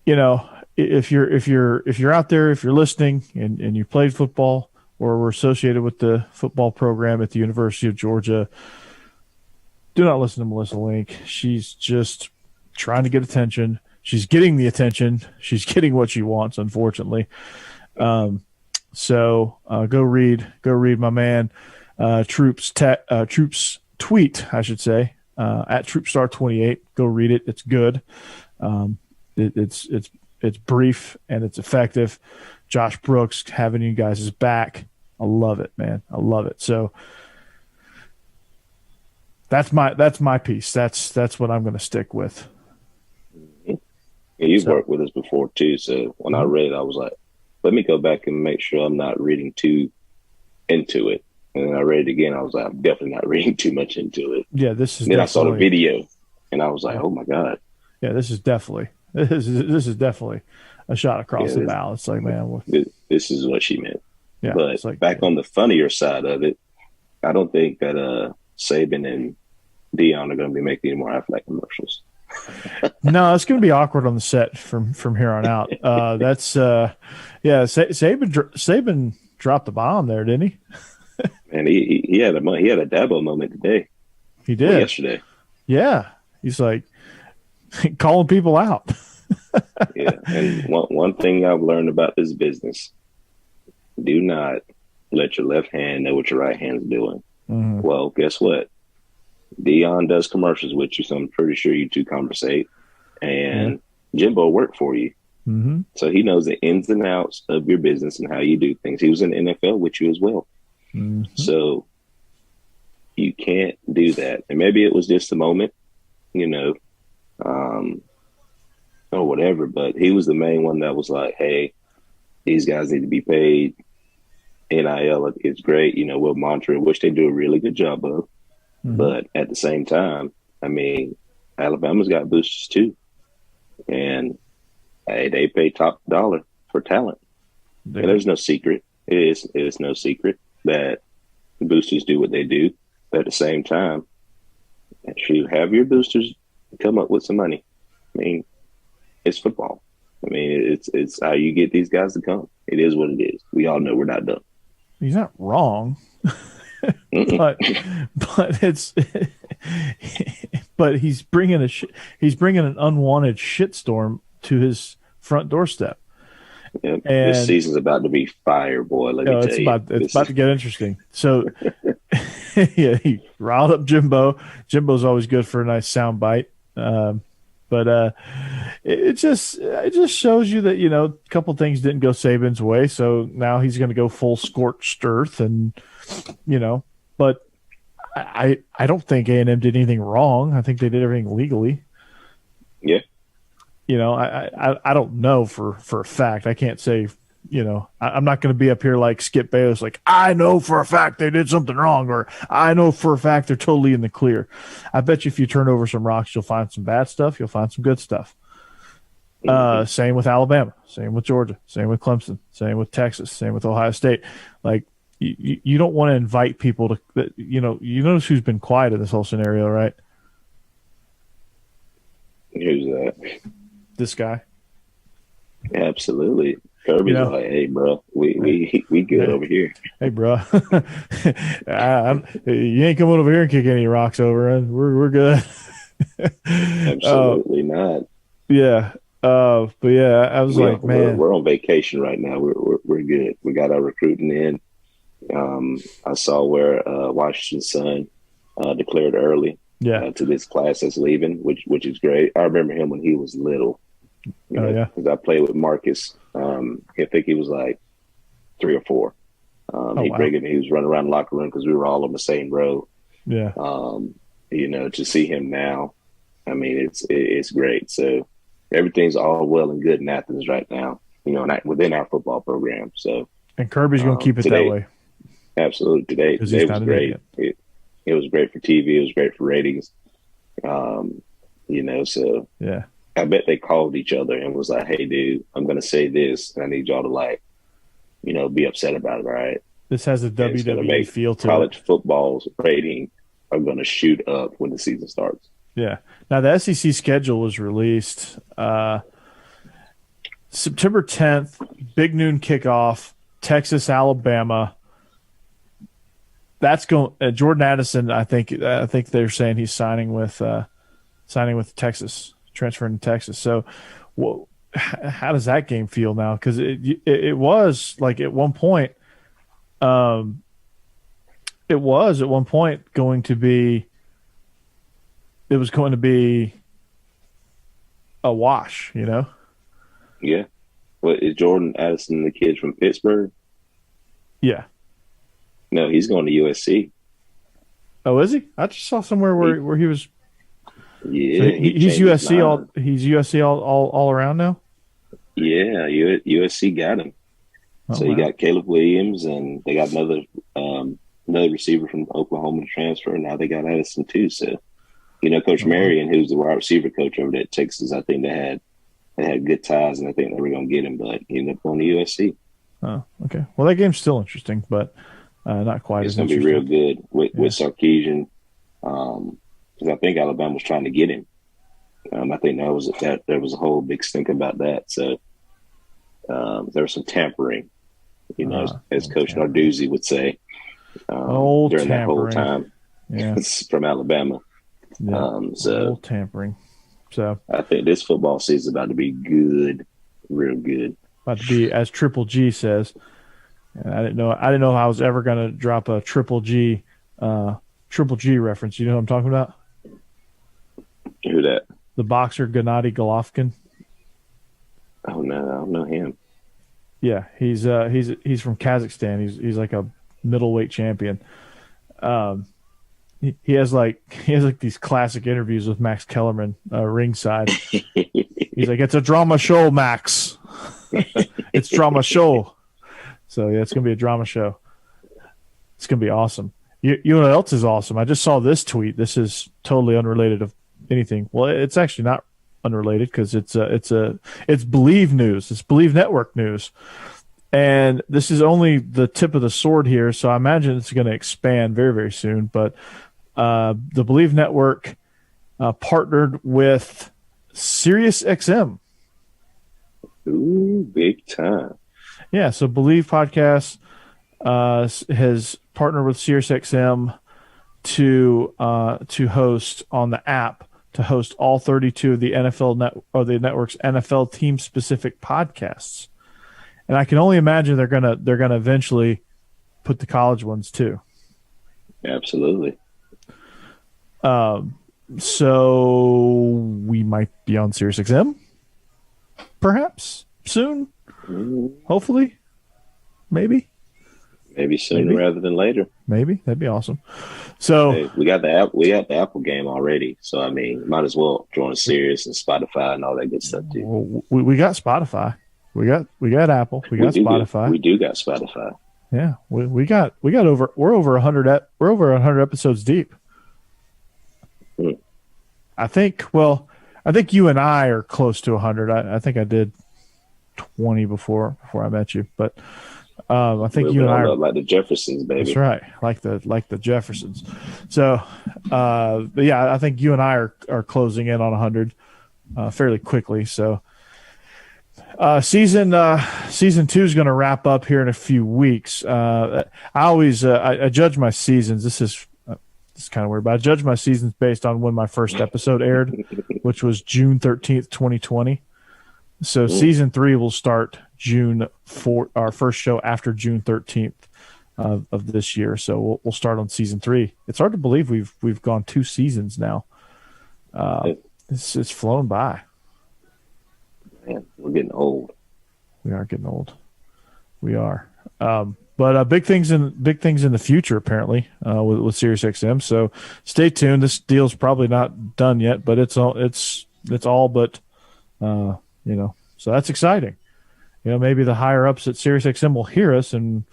you know, if you're out there, if you're listening and you played football or were associated with the football program at the University of Georgia, do not listen to Melissa Link. She's just trying to get attention. She's getting the attention. She's getting what she wants, unfortunately. So go read my man Troupe's tweet, I should say, at TroupeStar28. Go read it. It's good. It's brief and it's effective. Josh Brooks having you guys' back. I love it, man. I love it. So that's my piece. That's what I'm going to stick with. Yeah, you've worked with us before too. So when I read it, I was like, let me go back and make sure I'm not reading too into it. And then I read it again. I was like, I'm definitely not reading too much into it. Yeah, this is. And then I saw the video, and I was like, oh my god. Yeah, this is definitely a shot across the bow. It's like, man, this is what she meant. Yeah, but like, back on the funnier side of it, I don't think that Saban and Deion are going to be making any more Aflac commercials. No, it's going to be awkward on the set from here on out. Saban dropped the bomb there, didn't he? And he had a Dabo moment today. He did yesterday. Yeah, he's like calling people out. Yeah, and one thing I've learned about this business: do not let your left hand know what your right hand's doing. Mm-hmm. Well, guess what? Deion does commercials with you, so I'm pretty sure you two conversate. And Jimbo worked for you. Mm-hmm. So he knows the ins and outs of your business and how you do things. He was in the NFL with you as well. Mm-hmm. So you can't do that. And maybe it was just a moment, or whatever, but he was the main one that was like, hey, these guys need to be paid. NIL is great. We'll monitor it, which they do a really good job of. Mm-hmm. But at the same time, I mean, Alabama's got boosters too. And hey, they pay top dollar for talent. And there's no secret. It is no secret that boosters do what they do. But at the same time, should have your boosters come up with some money. I mean, it's football. I mean, it's how you get these guys to come. It is what it is. We all know we're not done. He's not wrong, but it's but he's bringing an unwanted shitstorm to his front doorstep. Yep. And this season's about to be fire, boy. Let me tell you. It's about to get interesting. So, yeah, he riled up Jimbo. Jimbo's always good for a nice sound bite. But it just shows you that, a couple things didn't go Saban's way. So now he's going to go full scorched earth and, but I don't think A&M did anything wrong. I think they did everything legally. Yeah. I don't know for a fact. I can't say, I'm not going to be up here like Skip Bayless, like, I know for a fact they did something wrong, or I know for a fact they're totally in the clear. I bet you if you turn over some rocks, you'll find some bad stuff. You'll find some good stuff. Same with Alabama, same with Georgia, same with Clemson, same with Texas, same with Ohio State. Like, you don't want to invite people to, you notice who's been quiet in this whole scenario, right? Who's that? This guy. Absolutely. Kirby's like, hey, bro, we good over here. Hey, bro, you ain't coming over here and kick any rocks over us. We're good. Absolutely not. Yeah. But yeah, I was like, man, we're on vacation right now. We're good. We got our recruiting in. I saw where Washington's son declared early. Yeah. To this class that's leaving, which is great. I remember him when he was little. Because I played with Marcus. I think he was like 3 or 4. He was running around the locker room because we were all on the same row. Yeah. To see him now, I mean, it's great. So everything's all well and good in Athens right now, within our football program. So, and Kirby's going to keep it today, that way. Absolutely. Today was great. It was great for TV. It was great for ratings. So yeah. I bet they called each other and was like, hey, dude, I'm going to say this, and I need y'all to, be upset about it, all right? This has a WWE feel to it. College football's rating are going to shoot up when the season starts. Yeah. Now, the SEC schedule was released September 10th, big noon kickoff, Texas, Alabama. That's going Jordan Addison, I think they're saying he's signing with Texas. Transferring to Texas. So, how does that game feel now? Because it was like at one point, going to be. It was going to be a wash, Yeah. What is Jordan Addison, the kid from Pittsburgh? Yeah. No, he's going to USC. Oh, is he? I just saw somewhere where he was. Yeah, so he's USC he's USC all around now. Yeah, USC got him. So you got Caleb Williams, and they got another receiver from Oklahoma to transfer. Now they got Addison too. So, Coach Marion, who's the wide receiver coach over there at Texas, I think they had good ties, and I think they were going to get him, but he ended up going to USC. Oh, okay. Well, that game's still interesting, but not quite as interesting. It's going to be real good with Sarkisian. Because I think Alabama was trying to get him. I think there was a whole big stink about that. So there was some tampering, as Coach Narduzzi would say, during that whole time. Yeah. From Alabama. Yeah. Old tampering. So I think this football season is about to be good, real good. About to be, as Triple G says. And I didn't know I was ever going to drop a Triple G reference. You know what I'm talking about? Who that? The boxer Gennady Golovkin. Oh no, I don't know him. Yeah, he's from Kazakhstan. He's like a middleweight champion. He has like these classic interviews with Max Kellerman ringside. He's like, "It's a drama show, Max. It's drama show." So yeah, it's gonna be a drama show. It's gonna be awesome. You know what else is awesome? I just saw this tweet. This is totally unrelated of anything. Well, it's actually not unrelated because it's Bleav news. It's Bleav Network news, and this is only the tip of the sword here. So I imagine it's going to expand very, very soon. But the Bleav Network partnered with SiriusXM. Ooh, big time! Yeah, so Bleav Podcast has partnered with SiriusXM to host on the app, to host all 32 of the the network's NFL team specific podcasts. And I can only imagine they're gonna eventually put the college ones too. Absolutely. So we might be on SiriusXM perhaps soon. Hopefully. Maybe sooner rather than later. Maybe that'd be awesome. So hey, we got the Apple game already. So I mean, might as well join Sirius and Spotify and all that good stuff too. We got Spotify. We got Apple. We got Spotify. We do got Spotify. Yeah, we're over 100 episodes deep. I think you and I are close to 100. I think I did 20 before I met you, but I think you and I are like the Jeffersons, baby. That's right, like the Jeffersons. So, but yeah, I think you and I are closing in on 100 fairly quickly. So, season 2 is going to wrap up here in a few weeks. I always I judge my seasons. This is kind of weird, but I judge my seasons based on when my first episode aired, which was June 13th, 2020. So season 3 will start June 4th, our first show after June 13th of this year. So we'll start on season 3. It's hard to believe we've gone 2 seasons now. It's flown by. Man, we're getting old. We are getting old. We are. But big things in the future apparently with SiriusXM. So stay tuned. This deal's probably not done yet, but it's all but so that's exciting. Maybe the higher ups at SiriusXM will hear us and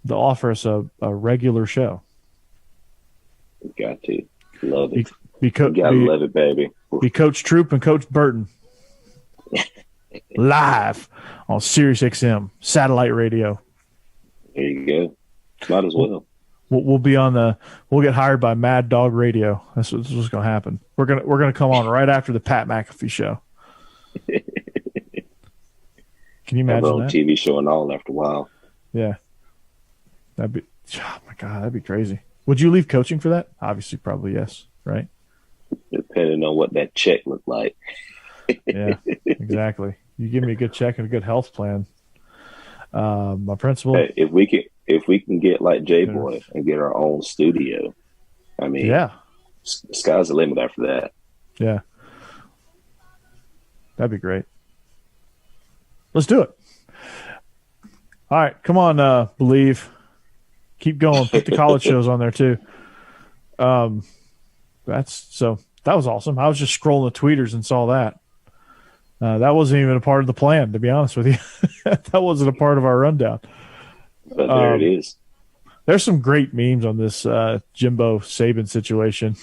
they'll offer us a regular show. We got to love it. Love it, baby. Be Coach Troupe and Coach Burton live on SiriusXM satellite radio. There you go. Might as well. We'll be on we'll get hired by Mad Dog Radio. That's what's going to happen. We're gonna come on right after the Pat McAfee show. Can you imagine that? TV show and all after a while. Yeah. Oh my God, that'd be crazy. Would you leave coaching for that? Obviously, probably yes, right? Depending on what that check looked like. Yeah, exactly. You give me a good check and a good health plan. My principal. Hey, if we can get like J-Boy and get our own studio, I mean, yeah, sky's the limit after that. Yeah, that'd be great. Let's do it. All right, come on, Bleav. Keep going. Put the college shows on there too. That was awesome. I was just scrolling the tweeters and saw that. That wasn't even a part of the plan, to be honest with you. That wasn't a part of our rundown. But there it is. There's some great memes on this Jimbo Saban situation.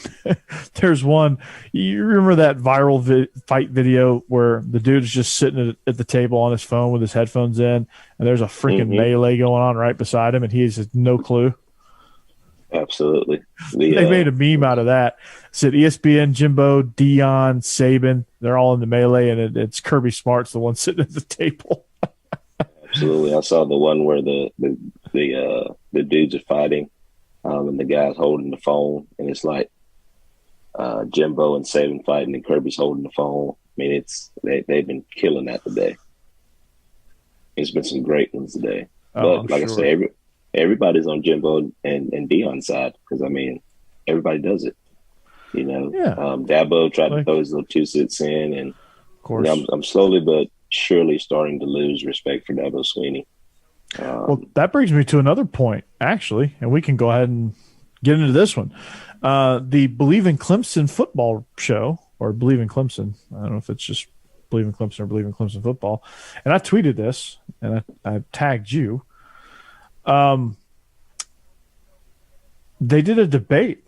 There's one. You remember that viral fight video where the dude is just sitting at the table on his phone with his headphones in, and there's a freaking melee going on right beside him, and he has no clue? Absolutely. They made a meme out of that. It said ESPN, Jimbo, Dion, Saban. They're all in the melee, and it's Kirby Smart's the one sitting at the table. Absolutely. I saw the one where the dudes are fighting, and the guy's holding the phone, and it's like Jimbo and Saban fighting, and Kirby's holding the phone. I mean, they've been killing that today. There's been some great ones today. But I said, everybody's on Jimbo and Dion's side because, I mean, everybody does it. Yeah. Dabo tried to thw his little 2 cents in, and of course. I'm slowly but surely starting to lose respect for Dabo Swinney. Well, that brings me to another point, actually, and we can go ahead and get into this one. The Bleav in Clemson football show, or Bleav in Clemson. I don't know if it's just Bleav in Clemson or Bleav in Clemson football. And I tweeted this, and I tagged you. They did a debate,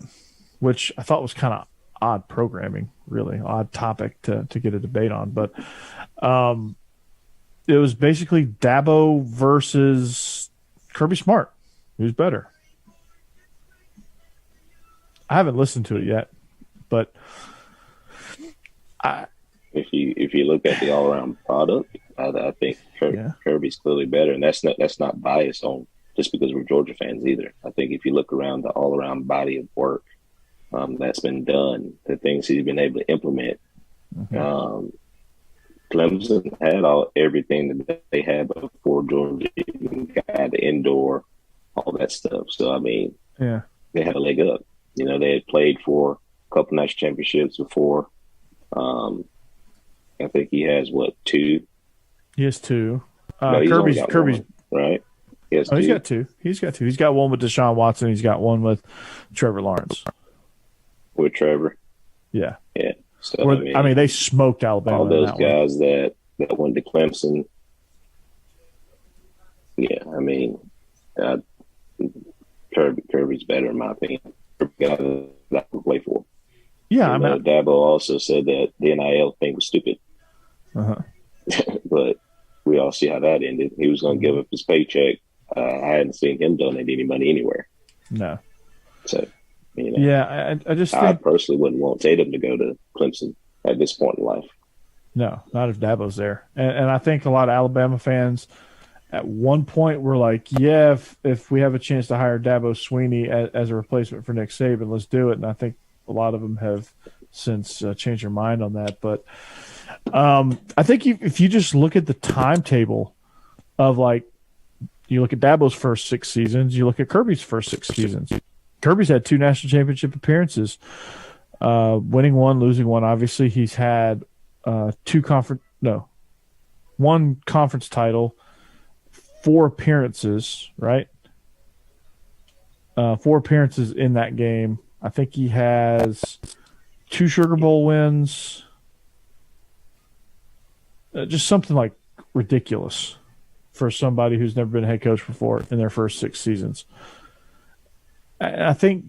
which I thought was kind of odd programming, really odd topic to get a debate on. But it was basically Dabo versus Kirby Smart. Who's better? I haven't listened to it yet, but if you look at the all around product, I think Kirby's clearly better, and that's not biased on just because we're Georgia fans either. I think if you look around the all around body of work that's been done, the things he's been able to implement. Clemson had everything that they had before Georgia even got the indoor, all that stuff. So I mean, they had a leg up. You know, they had played for a couple national championships before. I think he has 2. He has 2. No, Kirby's one, right. He's got two. He's got 2. He's got one with Deshaun Watson. He's got one with Trevor Lawrence. With Trevor. Yeah. Yeah. So, I mean, they smoked Alabama. All those guys that went to Clemson. Yeah, I mean, Kirby's better in my opinion. Guy that I can play for. Yeah, I mean, Dabo also said that the NIL thing was stupid. But we all see how that ended. He was going to give up his paycheck. I hadn't seen him donate any money anywhere. No. So, you know, yeah, I just I think, personally wouldn't want Tatum to go to Clemson at this point in life. No, not if Dabo's there. And I think a lot of Alabama fans at one point were like, yeah, if we have a chance to hire Dabo Swinney as a replacement for Nick Saban, let's do it. And I think a lot of them have since changed their mind on that. But I think if you just look at the timetable of, like, you look at Dabo's first 6 seasons, you look at Kirby's first 6 seasons. Kirby's had 2 national championship appearances, winning 1, losing 1. Obviously, he's had 1 conference title, 4 appearances, right? 4 appearances in that game. I think he has 2 Sugar Bowl wins. Just something like ridiculous for somebody who's never been a head coach before in their first 6 seasons. I think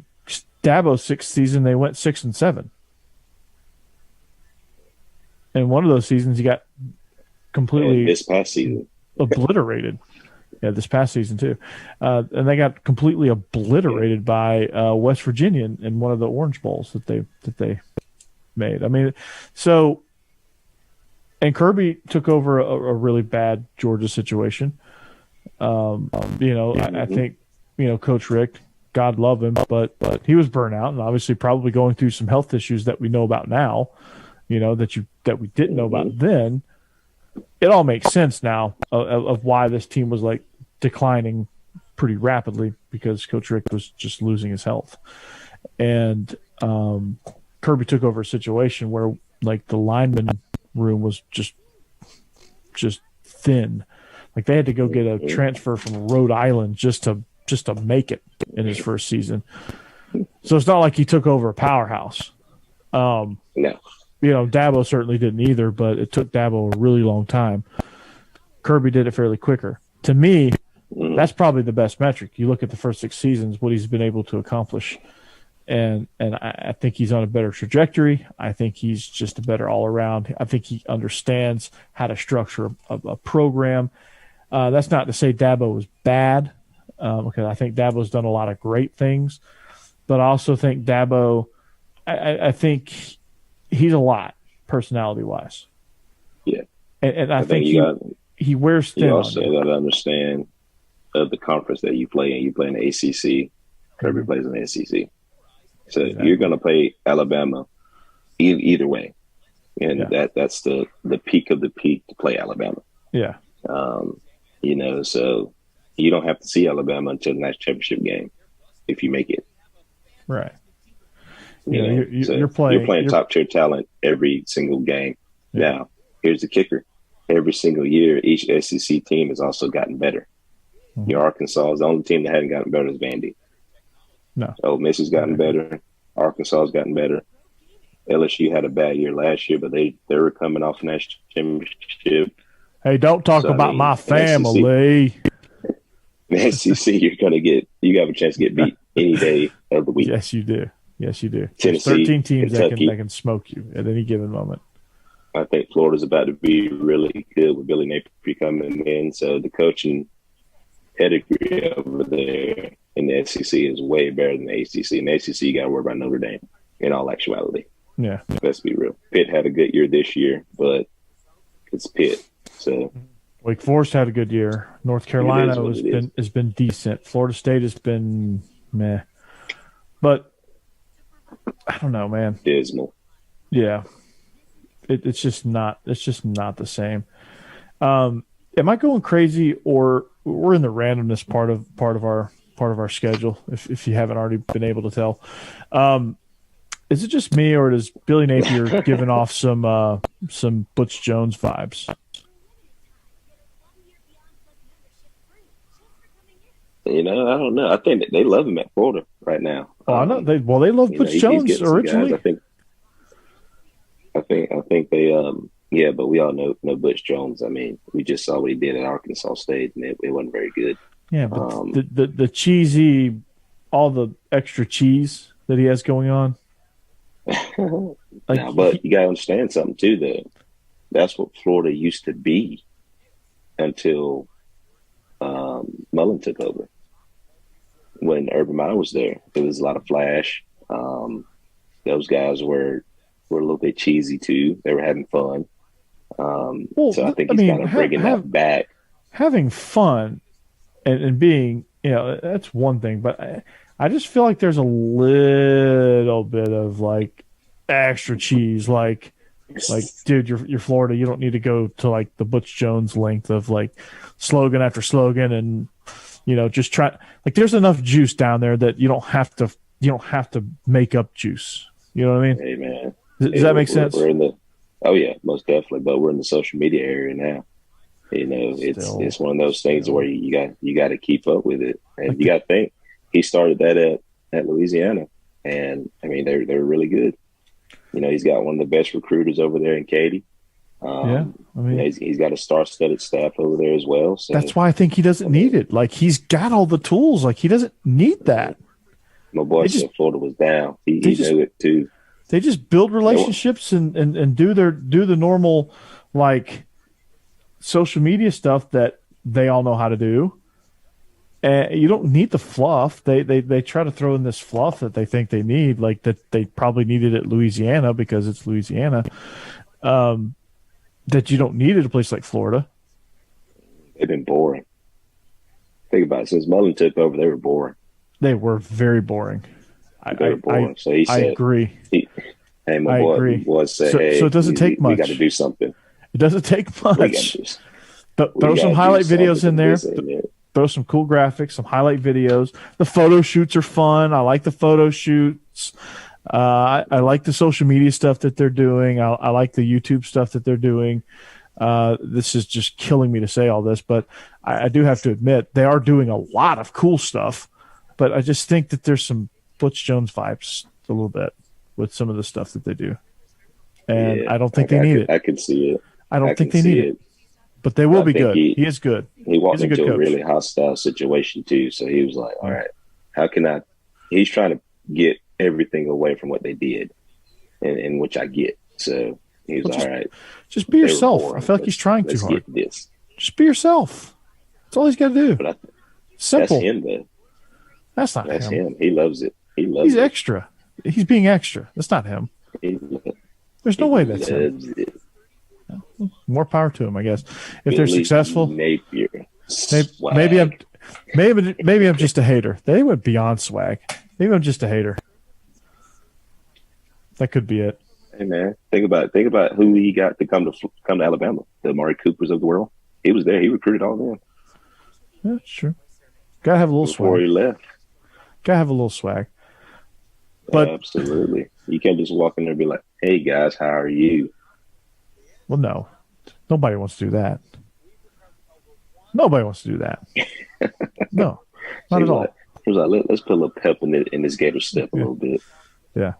Dabo's 6th season, they went 6-7. And one of those seasons, he got completely this past season obliterated. Yeah, this past season too, and they got completely obliterated by West Virginia in one of the Orange Bowls that they made. I mean, so, and Kirby took over a really bad Georgia situation. I think Coach Rick, God love him, but he was burnt out and obviously probably going through some health issues that we know about now. That we didn't know about then. It all makes sense now of why this team was like declining pretty rapidly because Coach Rick was just losing his health. And Kirby took over a situation where, like, the lineman room was just thin. Like, they had to go get a transfer from Rhode Island just to make it in his first season. So it's not like he took over a powerhouse. No. Dabo certainly didn't either, but it took Dabo a really long time. Kirby did it fairly quicker. To me, that's probably the best metric. You look at the first 6 seasons, what he's been able to accomplish, and I think he's on a better trajectory. I think he's just a better all-around. I think he understands how to structure a program. That's not to say Dabo was bad, because I think Dabo's done a lot of great things, but I also think Dabo I think he's a lot personality-wise. Yeah. And I think he wears thin. You also got to understand the conference that you play in. You play in the ACC. Kirby plays in the SEC. So you're going to play Alabama either way. And that's the peak of the peak to play Alabama. Yeah. So you don't have to see Alabama until the national championship game if you make it. Right. You're playing top tier talent every single game. Yeah. Now, here's the kicker. every single year, each SEC team has also gotten better. Mm-hmm. Your Arkansas is the only team that hadn't gotten better is Vandy. No. Ole Miss has gotten better. Arkansas has gotten better. LSU had a bad year last year, but they were coming off a national championship. Hey, don't talk about my family. The SEC, you have a chance to get beat any day of the week. Yes, you do. Yes, you do. Tennessee, There's 13 teams that can smoke you at any given moment. I think Florida's about to be really good with Billy Napier coming in. So the coaching pedigree over there in the SEC is way better than the ACC. In the ACC, you got to worry about Notre Dame in all actuality. Yeah. Let's be real. Pitt had a good year this year, but it's Pitt. So Wake Forest had a good year. North Carolina has been decent. Florida State has been meh. But I don't know, man. Dismal. Yeah. It's just not the same. Am I going crazy, or we're in the randomness part of our schedule, if you haven't already been able to tell? Is it just me, or does Billy Napier giving off some Butch Jones vibes? I don't know. I think that they love him at Florida right now. Oh, I know. They love Butch Jones originally. I think they yeah, but we all know Butch Jones. I mean, we just saw what he did at Arkansas State, and it wasn't very good. Yeah, but the cheesy, all the extra cheese that he has going on. But you gotta understand something too, though. That's what Florida used to be until Mullen took over. When Urban Meyer was there, there was a lot of flash. Those guys were a little bit cheesy too. They were having fun. So I think he's kind of bringing that back. Having fun and being, that's one thing. But I just feel like there's a little bit of like extra cheese. Like, dude, you're Florida. You don't need to go to like the Butch Jones length of like slogan after slogan and just try. Like, there's enough juice down there that you don't have to make up juice. You know what I mean? Hey man, does that make sense? Oh yeah, most definitely. But we're in the social media area now. It's one of those things where you got to keep up with it, and you got to think he started that at Louisiana, and I mean they're really good. He's got one of the best recruiters over there in Katy. He's got a star-studded staff over there as well. So that's why I think he doesn't need it. Like, he's got all the tools. Like, he doesn't need that. My boy said Florida was down. He knew it too. They just build relationships and do the normal like social media stuff that they all know how to do. And you don't need the fluff. They try to throw in this fluff that they think they need, like that they probably needed at Louisiana because it's Louisiana. That you don't need at a place like Florida. They've been boring. Think about it. Since Mullen took over, they were boring. They were very boring. They were boring. So he said, I agree. Hey, my boy said, so it doesn't take much. We got to do something. It doesn't take much. Throw some highlight videos in there. Throw some cool graphics, some highlight videos. The photo shoots are fun. I like the photo shoots. I like the social media stuff that they're doing. I like the YouTube stuff that they're doing. This is just killing me to say all this, but I do have to admit they are doing a lot of cool stuff. But I just think that there's some Butch Jones vibes a little bit with some of the stuff that they do. And yeah, I don't think they need it. I can see it. I don't think they need it. But they will be good. He is good. He walked into a really hostile situation too. So he was like, all right, how can I – he's trying to get everything away from what they did, and which I get. So he was all right. Just be yourself. I feel like he's trying too hard. Just be yourself. That's all he's got to do. Simple. That's him, though. That's not him. That's him. He loves it. He's extra. He's being extra. That's not him. There's no way that's him. More power to him, I guess. If they're successful, maybe I'm just a hater. They went beyond swag. Maybe I'm just a hater. That could be it. Hey man, think about who he got to come to Alabama. The Amari Coopers of the world. He was there. He recruited all of them. Yeah, that's true. Gotta have a little swag. Before he left. Gotta have a little swag. But absolutely, you can't just walk in there and be like, "Hey guys, how are you?" Well, no. Nobody wants to do that. Nobody wants to do that. No, not at all. Let's put a little pep in this Gator step a little bit. Yeah.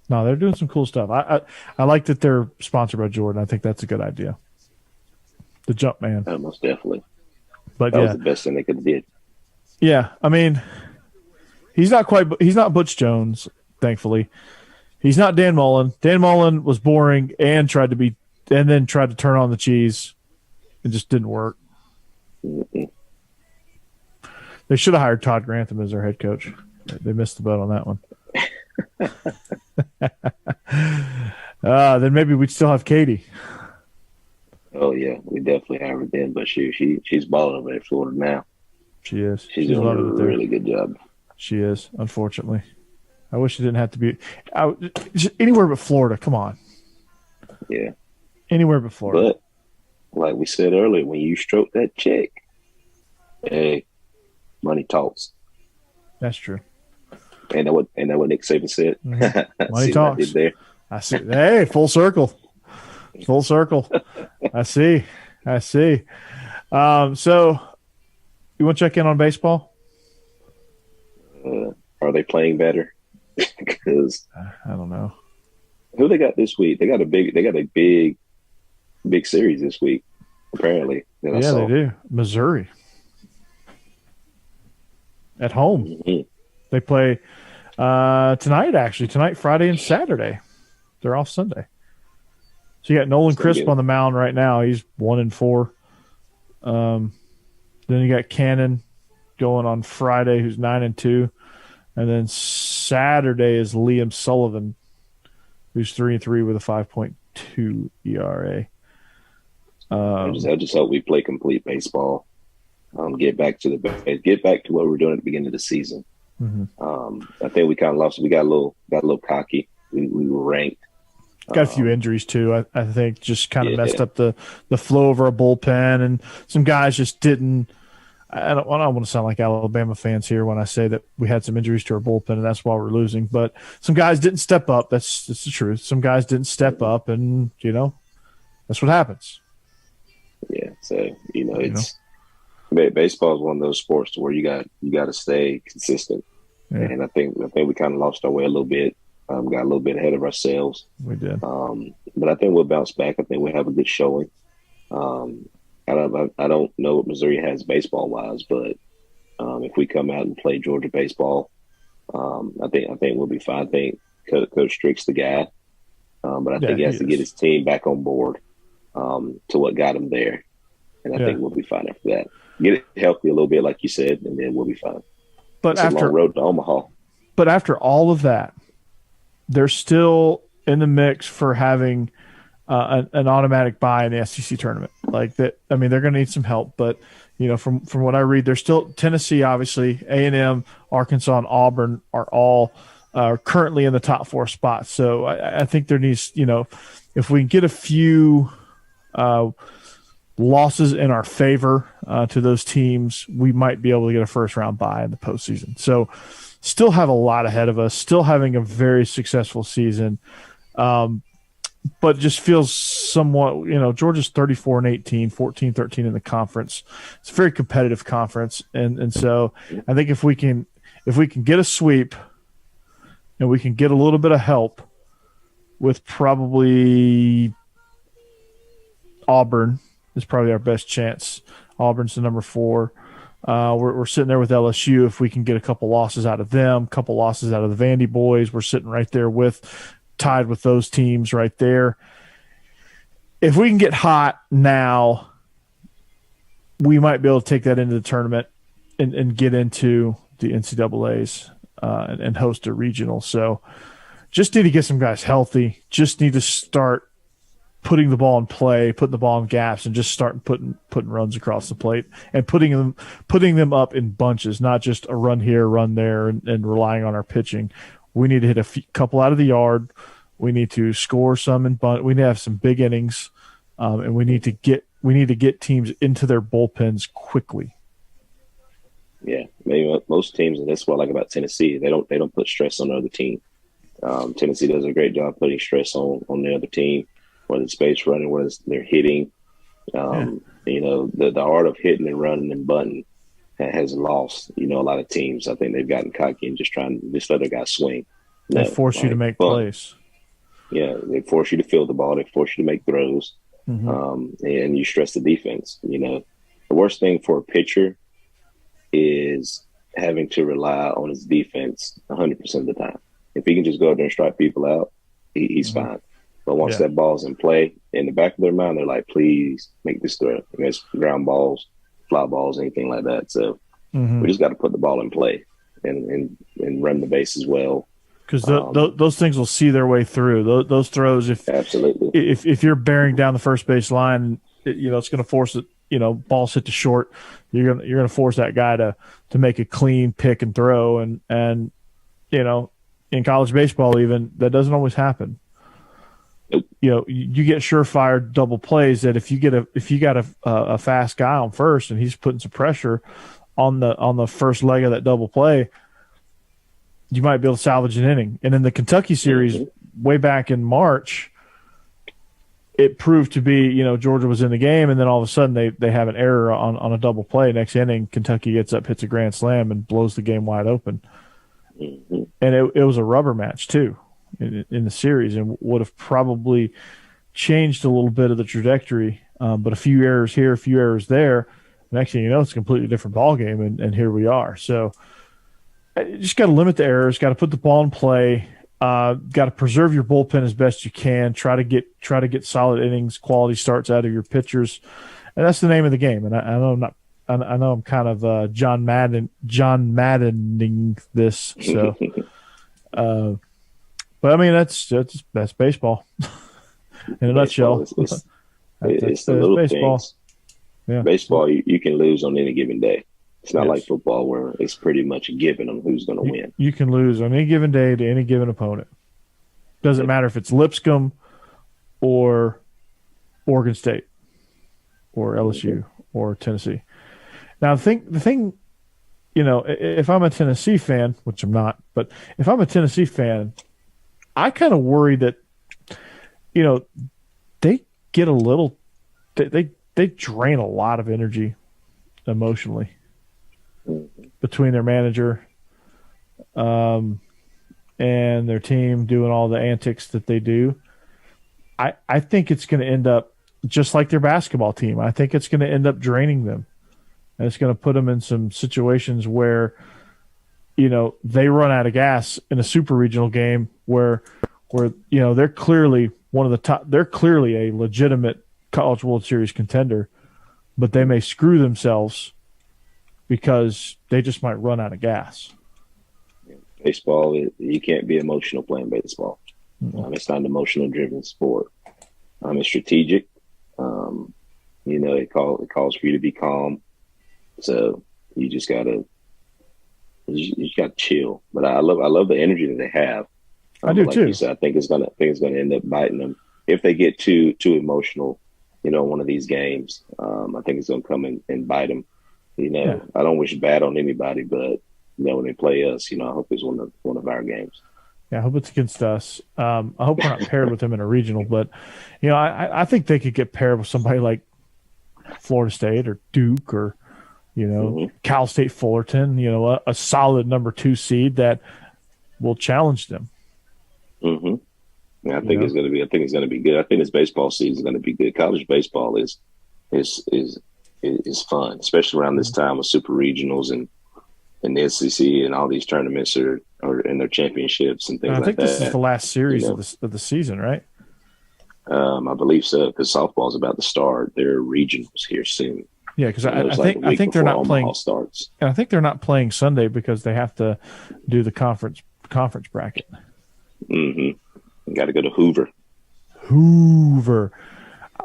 No, they're doing some cool stuff. I like that they're sponsored by Jordan. I think that's a good idea. The jump man. Most definitely. But that was the best thing they could have did. Yeah. I mean, he's not Butch Jones, thankfully. He's not Dan Mullen. Dan Mullen was boring and then tried to turn on the cheese. It just didn't work. Mm-mm. They should have hired Todd Grantham as their head coach. They missed the boat on that one. Then maybe we'd still have Katie. Oh yeah, we definitely have her then. But she's balling over at Florida now. She is. She's doing a really good job. She is. Unfortunately, I wish it didn't have to be anywhere but Florida. Come on. Yeah. Anywhere but Florida. But like we said earlier, when you stroke that check, hey, money talks. That's true. Ain't that what Nick Saban said? Mm-hmm. Money talks. I see. Hey, full circle. Full circle. I see. So, you want to check in on baseball? Are they playing better? Because I don't know who they got this week. They got a big series this week. Apparently, they do. Missouri at home. Mm-hmm. They play tonight. Actually, tonight, Friday, and Saturday. They're off Sunday. So you got Nolan Crisp on the mound right now. He's 1-4. Then you got Cannon going on Friday, who's 9-2, and then Saturday is Liam Sullivan, who's 3-3 with a 5.2 ERA. I just hope we play complete baseball. Get back to what we were doing at the beginning of the season. Mm-hmm. I think we kind of lost. We got a little cocky. We were ranked. Got a few injuries too. I think just kind of messed up the flow of our bullpen, and some guys just didn't. I don't want to sound like Alabama fans here when I say that we had some injuries to our bullpen, and that's why we're losing. But some guys didn't step up. That's the truth. Some guys didn't step up, and that's what happens. Yeah. So it's baseball is one of those sports where you got to stay consistent, and I think we kind of lost our way a little bit. Got a little bit ahead of ourselves. We did. But I think we'll bounce back. I think we'll have a good showing. I don't know what Missouri has baseball-wise, but if we come out and play Georgia baseball, I think we'll be fine. I think Coach Strick's the guy. But I think he has to get his team back on board to what got him there. And I think we'll be fine after that. Get it healthy a little bit, like you said, and then we'll be fine. But it's a long road to Omaha. But after all of that, they're still in the mix for having an automatic bye in the SEC tournament. Like that, I mean, they're going to need some help. But from what I read, they're still Tennessee, obviously, A&M, Arkansas, and Auburn are all currently in the top 4 spots. So I think there needs, if we can get a few losses in our favor to those teams, we might be able to get a first round bye in the postseason. So still have a lot ahead of us, still having a very successful season. But just feels somewhat, Georgia's 34-18, 14-13 in the conference. It's a very competitive conference. And so I think if we can get a sweep and we can get a little bit of help with probably Auburn is probably our best chance. Auburn's the number 4. We're sitting there with LSU. If we can get a couple losses out of them, a couple losses out of the Vandy boys, we're sitting right there tied with those teams right there. If we can get hot now, we might be able to take that into the tournament and get into the NCAAs and host a regional. So just need to get some guys healthy. Just need to start putting the ball in play, putting the ball in gaps, and just starting putting runs across the plate and putting them up in bunches, not just a run here, run there, and relying on our pitching. We need to hit a couple out of the yard. We need to score some in bunt. We need to have some big innings, and we need to get teams into their bullpens quickly. Yeah, maybe most teams, and that's what I like about Tennessee. They don't put stress on the other team. Tennessee does a great job putting stress on the other team, whether it's base running, whether it's they're hitting. You know, the art of hitting and running and bunting has lost, you know, a lot of teams. I think they've gotten cocky and just trying to just let their guys swing. They force you to make plays. Yeah, they force you to field the ball. They force you to make throws, and you stress the defense. You know, the worst thing for a pitcher is having to rely on his defense 100% of the time. If he can just go out there and strike people out, he's fine. But once that ball's in play, in the back of their mind, they're like, please make this throw. And it's ground balls, fly balls, anything like that. So we just got to put the ball in play and run the base as well. Because those things will see their way through. Those throws, if you're bearing down the first base line, you know, it's going to force it. You know, balls hit to short. You're gonna force that guy to make a clean pick and throw, and you know, in college baseball even that doesn't always happen. You know, you get surefire double plays that if you got a fast guy on first and he's putting some pressure on the first leg of that double play, you might be able to salvage an inning. And in the Kentucky series way back in March, it proved to be, you know, Georgia was in the game, and then all of a sudden they have an error on a double play. Next inning, Kentucky gets up, hits a grand slam, and blows the game wide open. And it was a rubber match too in the series, and would have probably changed a little bit of the trajectory. But a few errors here, a few errors there. Next thing you know, it's a completely different ball game, and here we are. So you just got to limit the errors, got to put the ball in play. Got to preserve your bullpen as best you can. Try to get solid innings, quality starts out of your pitchers, and that's the name of the game. And I know I'm kind of John Maddening this. So, but I mean that's baseball in a nutshell. It's the little baseball. Things. Yeah. Baseball, you can lose on any given day. It's not like football where it's pretty much a given on who's going to win. You can lose on any given day to any given opponent. Doesn't matter if it's Lipscomb or Oregon State or LSU or Tennessee. Now, the thing, you know, if I'm a Tennessee fan, which I'm not, but if I'm a Tennessee fan, I kind of worry that, you know, they get a little they drain a lot of energy emotionally between their manager and their team doing all the antics that they do. I think it's going to end up just like their basketball team. I think it's going to end up draining them. And it's going to put them in some situations where, you know, they run out of gas in a super regional game where you know, they're clearly one of the top, they're clearly a legitimate College World Series contender, but they may screw themselves because they just might run out of gas. Baseball, you can't be emotional playing baseball. It's not an emotional-driven sport. It's strategic. You know, it calls for you to be calm. So you just gotta chill. But I love the energy that they have. I do like too. You said, I think it's gonna end up biting them if they get too emotional. You know, one of these games, I think it's gonna come and bite them. You know, I don't wish bad on anybody, but you know, when they play us, you know, I hope it's one of our games. Yeah, I hope it's against us. I hope we're not paired with them in a regional, but you know, I think they could get paired with somebody like Florida State or Duke or, you know, Cal State Fullerton. You know, a solid number 2 seed that will challenge them. Yeah, I think it's going to be good. I think this baseball season is going to be good. College baseball is fun, especially around this time with super regionals and the SEC and all these tournaments are in their championships and things like that. I think this is the last series of the season, right? I believe so, because softball's about to start. There are regionals here soon. Yeah, because I think they're not playing. Starts. And I think they're not playing Sunday because they have to do the conference bracket. Got to go to Hoover.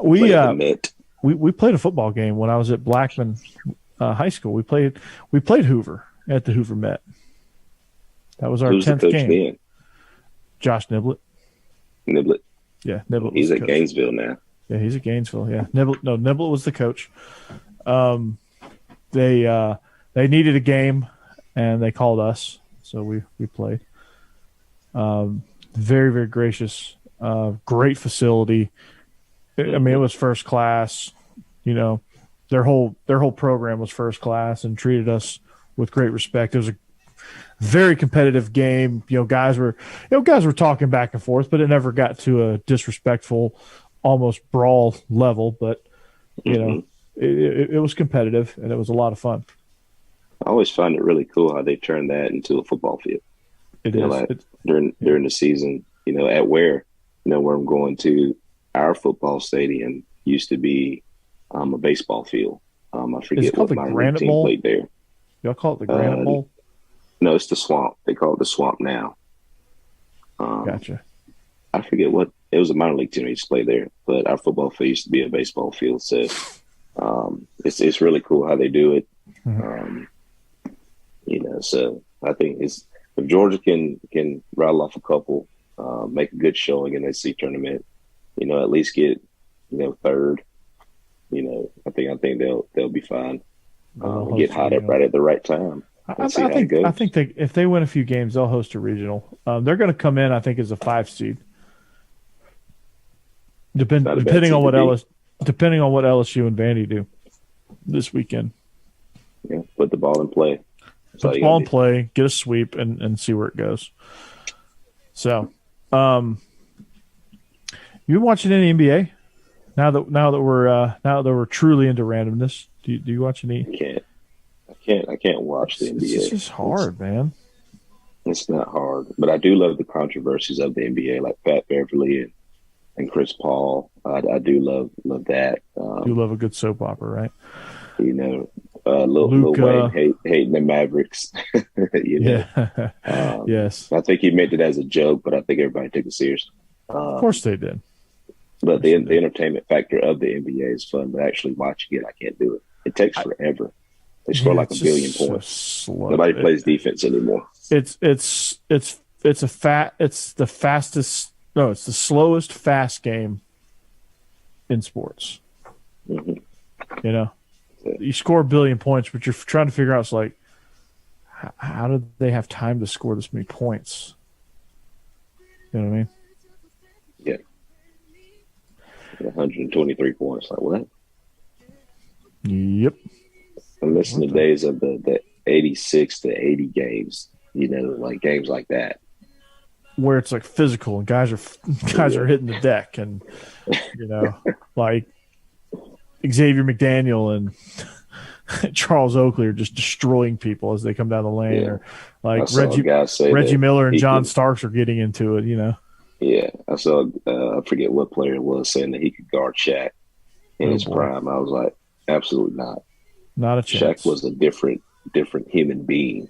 We played a football game when I was at Blackman High School. We played Hoover at the Hoover Met. That was our 10th game. Then? Josh Niblett. Yeah, Niblett. He's at Gainesville now. Yeah, he's at Gainesville. Yeah, Niblett was the coach. They needed a game, and they called us, so we played. Very, very gracious. Great facility. I mean, it was first class. their whole program was first class and treated us with great respect. It was a very competitive game. Guys were talking back and forth, but it never got to a disrespectful, almost brawl level. But it was competitive and it was a lot of fun. I always find it really cool how they turned that into a football field. It is like during the season. At where I'm going to, our football stadium used to be a baseball field. I forget what my team played there. Y'all call it the Granite Bowl? No, it's the Swamp. They call it the Swamp now. Gotcha. I forget what it was. A minor league team that used to play there, but our football field used to be a baseball field. So it's really cool how they do it. Mm-hmm. So I think if Georgia can rattle off a couple, make a good showing in the SEC tournament, at least get third. I think they'll be fine. Get hot up right at the right time. I think if they win a few games, they'll host a regional. They're going to come in, I think, as a 5 seed. Depending on what LSU and Vandy do this weekend. Yeah, put the ball in play. Put the ball in play, get a sweep, and see where it goes. So, you been watching any NBA? Now that we're truly into randomness, do you watch any? I can't watch the NBA. It's just hard, man. It's not hard, but I do love the controversies of the NBA, like Pat Beverly and Chris Paul. I do love that. You love a good soap opera, right? Lil Wayne hating the Mavericks. Yeah. Yes. I think he meant it as a joke, but I think everybody took it serious. Of course they did. But the entertainment factor of the NBA is fun, but actually watching it, I can't do it. It takes forever. They score like a billion points. So nobody plays defense anymore. It's the slowest fast game in sports. Mm-hmm. You score a billion points, but you're trying to figure out, it's like, how did they have time to score this many points? You know what I mean? Yeah. 123 points. Like, what? Yep. I miss the days of the 86 to 80 games, like games like that. Where it's like physical and guys are hitting the deck and, like Xavier McDaniel and Charles Oakley are just destroying people as they come down the lane. Yeah. Or like Reggie Miller and John Starks are getting into it, Yeah. I saw, I forget what player it was saying that he could guard Shaq in his prime. I was like, absolutely not. Not a chance. Shaq was a different human being,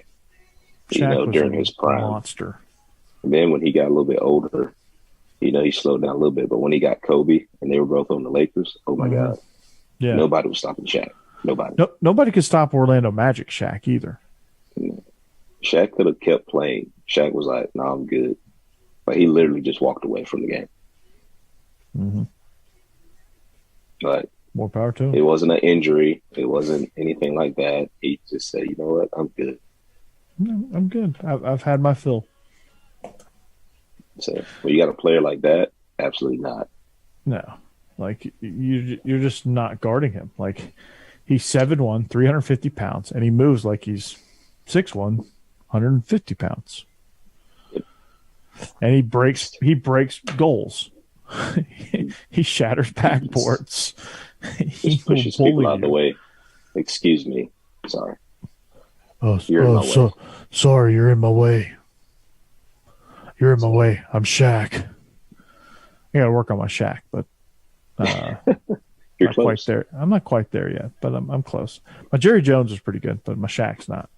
during his prime. Monster. And then when he got a little bit older, he slowed down a little bit. But when he got Kobe and they were both on the Lakers, oh my God. Yeah. Nobody was stopping Shaq. Nobody. Nobody could stop Orlando Magic Shaq either. Shaq could have kept playing. Shaq was like, no, I'm good. But he literally just walked away from the game. Mm-hmm. But more power to him. It wasn't an injury. It wasn't anything like that. He just said, you know what? I'm good. I'm good. I've had my fill. So when you got a player like that, absolutely not. No. Like, you're just not guarding him. Like, he's 7'1", 350 pounds, and he moves like he's 6'1", 150 pounds. Yep. And he breaks goals. He shatters backboards. He pushes people out of the way. Excuse me. Sorry. Sorry, you're in my way. You're in my way. I'm Shaq. I gotta work on my Shaq, but you're not quite there. I'm not quite there yet, but I'm close. My Jerry Jones is pretty good, but my Shaq's not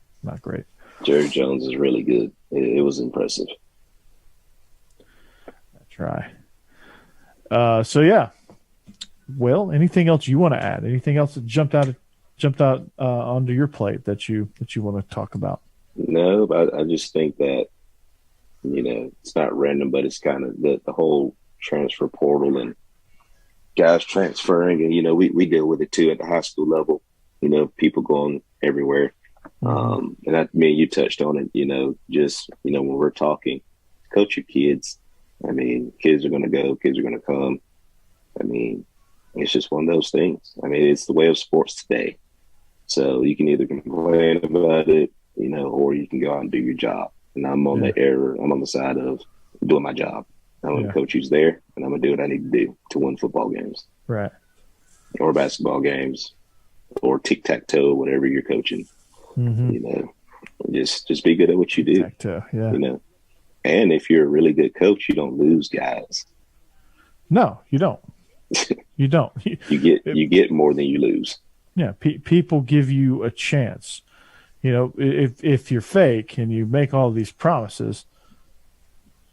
great. Jerry Jones is really good. It was impressive. I try. So yeah. Will, anything else you want to add? Anything else that jumped out onto your plate that you want to talk about? No, but I just think that it's not random, but it's kind of the whole transfer portal and guys transferring, and we deal with it too at the high school level. People going everywhere. Mm-hmm. And you touched on it. Just when we're talking, coach your kids. I mean, kids are going to go, kids are going to come. I mean, It's just one of those things. I mean, it's the way of sports today. So you can either complain about it, or you can go out and do your job. And I'm on the side of doing my job. I'm going to coach who's there, and I'm going to do what I need to do to win football games. Right. Or basketball games, or tic-tac-toe, whatever you're coaching. Mm-hmm. Just be good at what you do. Tic-tac-toe, yeah. And if you're a really good coach, you don't lose guys. No, you don't. You don't. You get more than you lose. Yeah, people give you a chance. If you're fake and you make all these promises,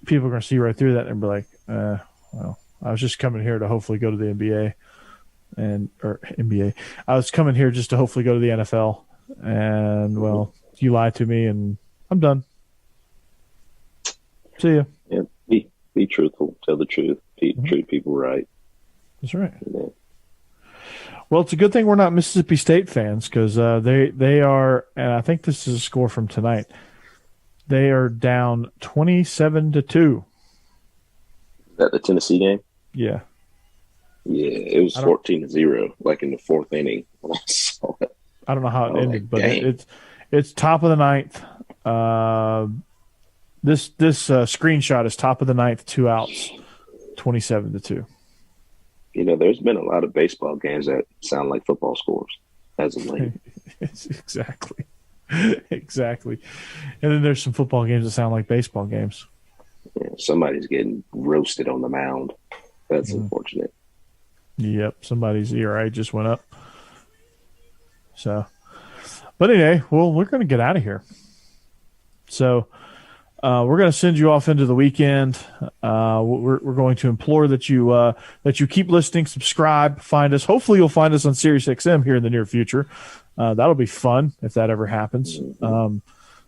people are going to see right through that and be like, well, I was just coming here to hopefully go to the NBA or NBA. I was coming here just to hopefully go to the NFL, and well, you lied to me, and I'm done. See ya. Yeah, be truthful, tell the truth, treat people right. That's right. Yeah. Well, it's a good thing we're not Mississippi State fans, because they are, and I think this is a score from tonight. They are down 27-2. Is that the Tennessee game? Yeah. Yeah, it was 14-0, like in the fourth inning when I saw it. I don't know how it ended, but it's top of the ninth. This screenshot is top of the ninth, 2 outs, 27-2. There's been a lot of baseball games that sound like football scores as of late. Exactly. Exactly. And then there's some football games that sound like baseball games. Yeah, somebody's getting roasted on the mound. That's unfortunate. Yep, somebody's ERA just went up. So, but anyway, well, we're going to get out of here. So, we're going to send you off into the weekend. We're going to implore that you keep listening, subscribe, find us. Hopefully, you'll find us on SiriusXM here in the near future. That'll be fun if that ever happens.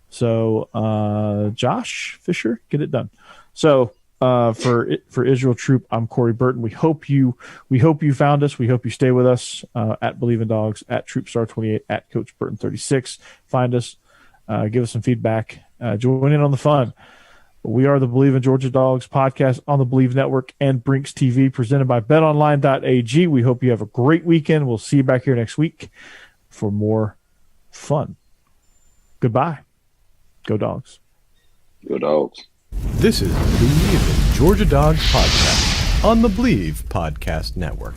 So, Josh Fisher, get it done. So, for Israel Troupe, I'm Corey Burton. We hope you found us. We hope you stay with us at Bleav in Dawgs, at TroupeStar28, at Coach Burton 36. Find us, give us some feedback. Join in on the fun. We are the Bleav in Georgia Dawgs podcast on the Bleav Network and Brinks TV, presented by Betonline.ag. We hope you have a great weekend. We'll see you back here next week for more fun. Goodbye. Go Dogs. Go Dogs. This is Bleav in Georgia Dawgs Podcast on the Bleav Podcast Network.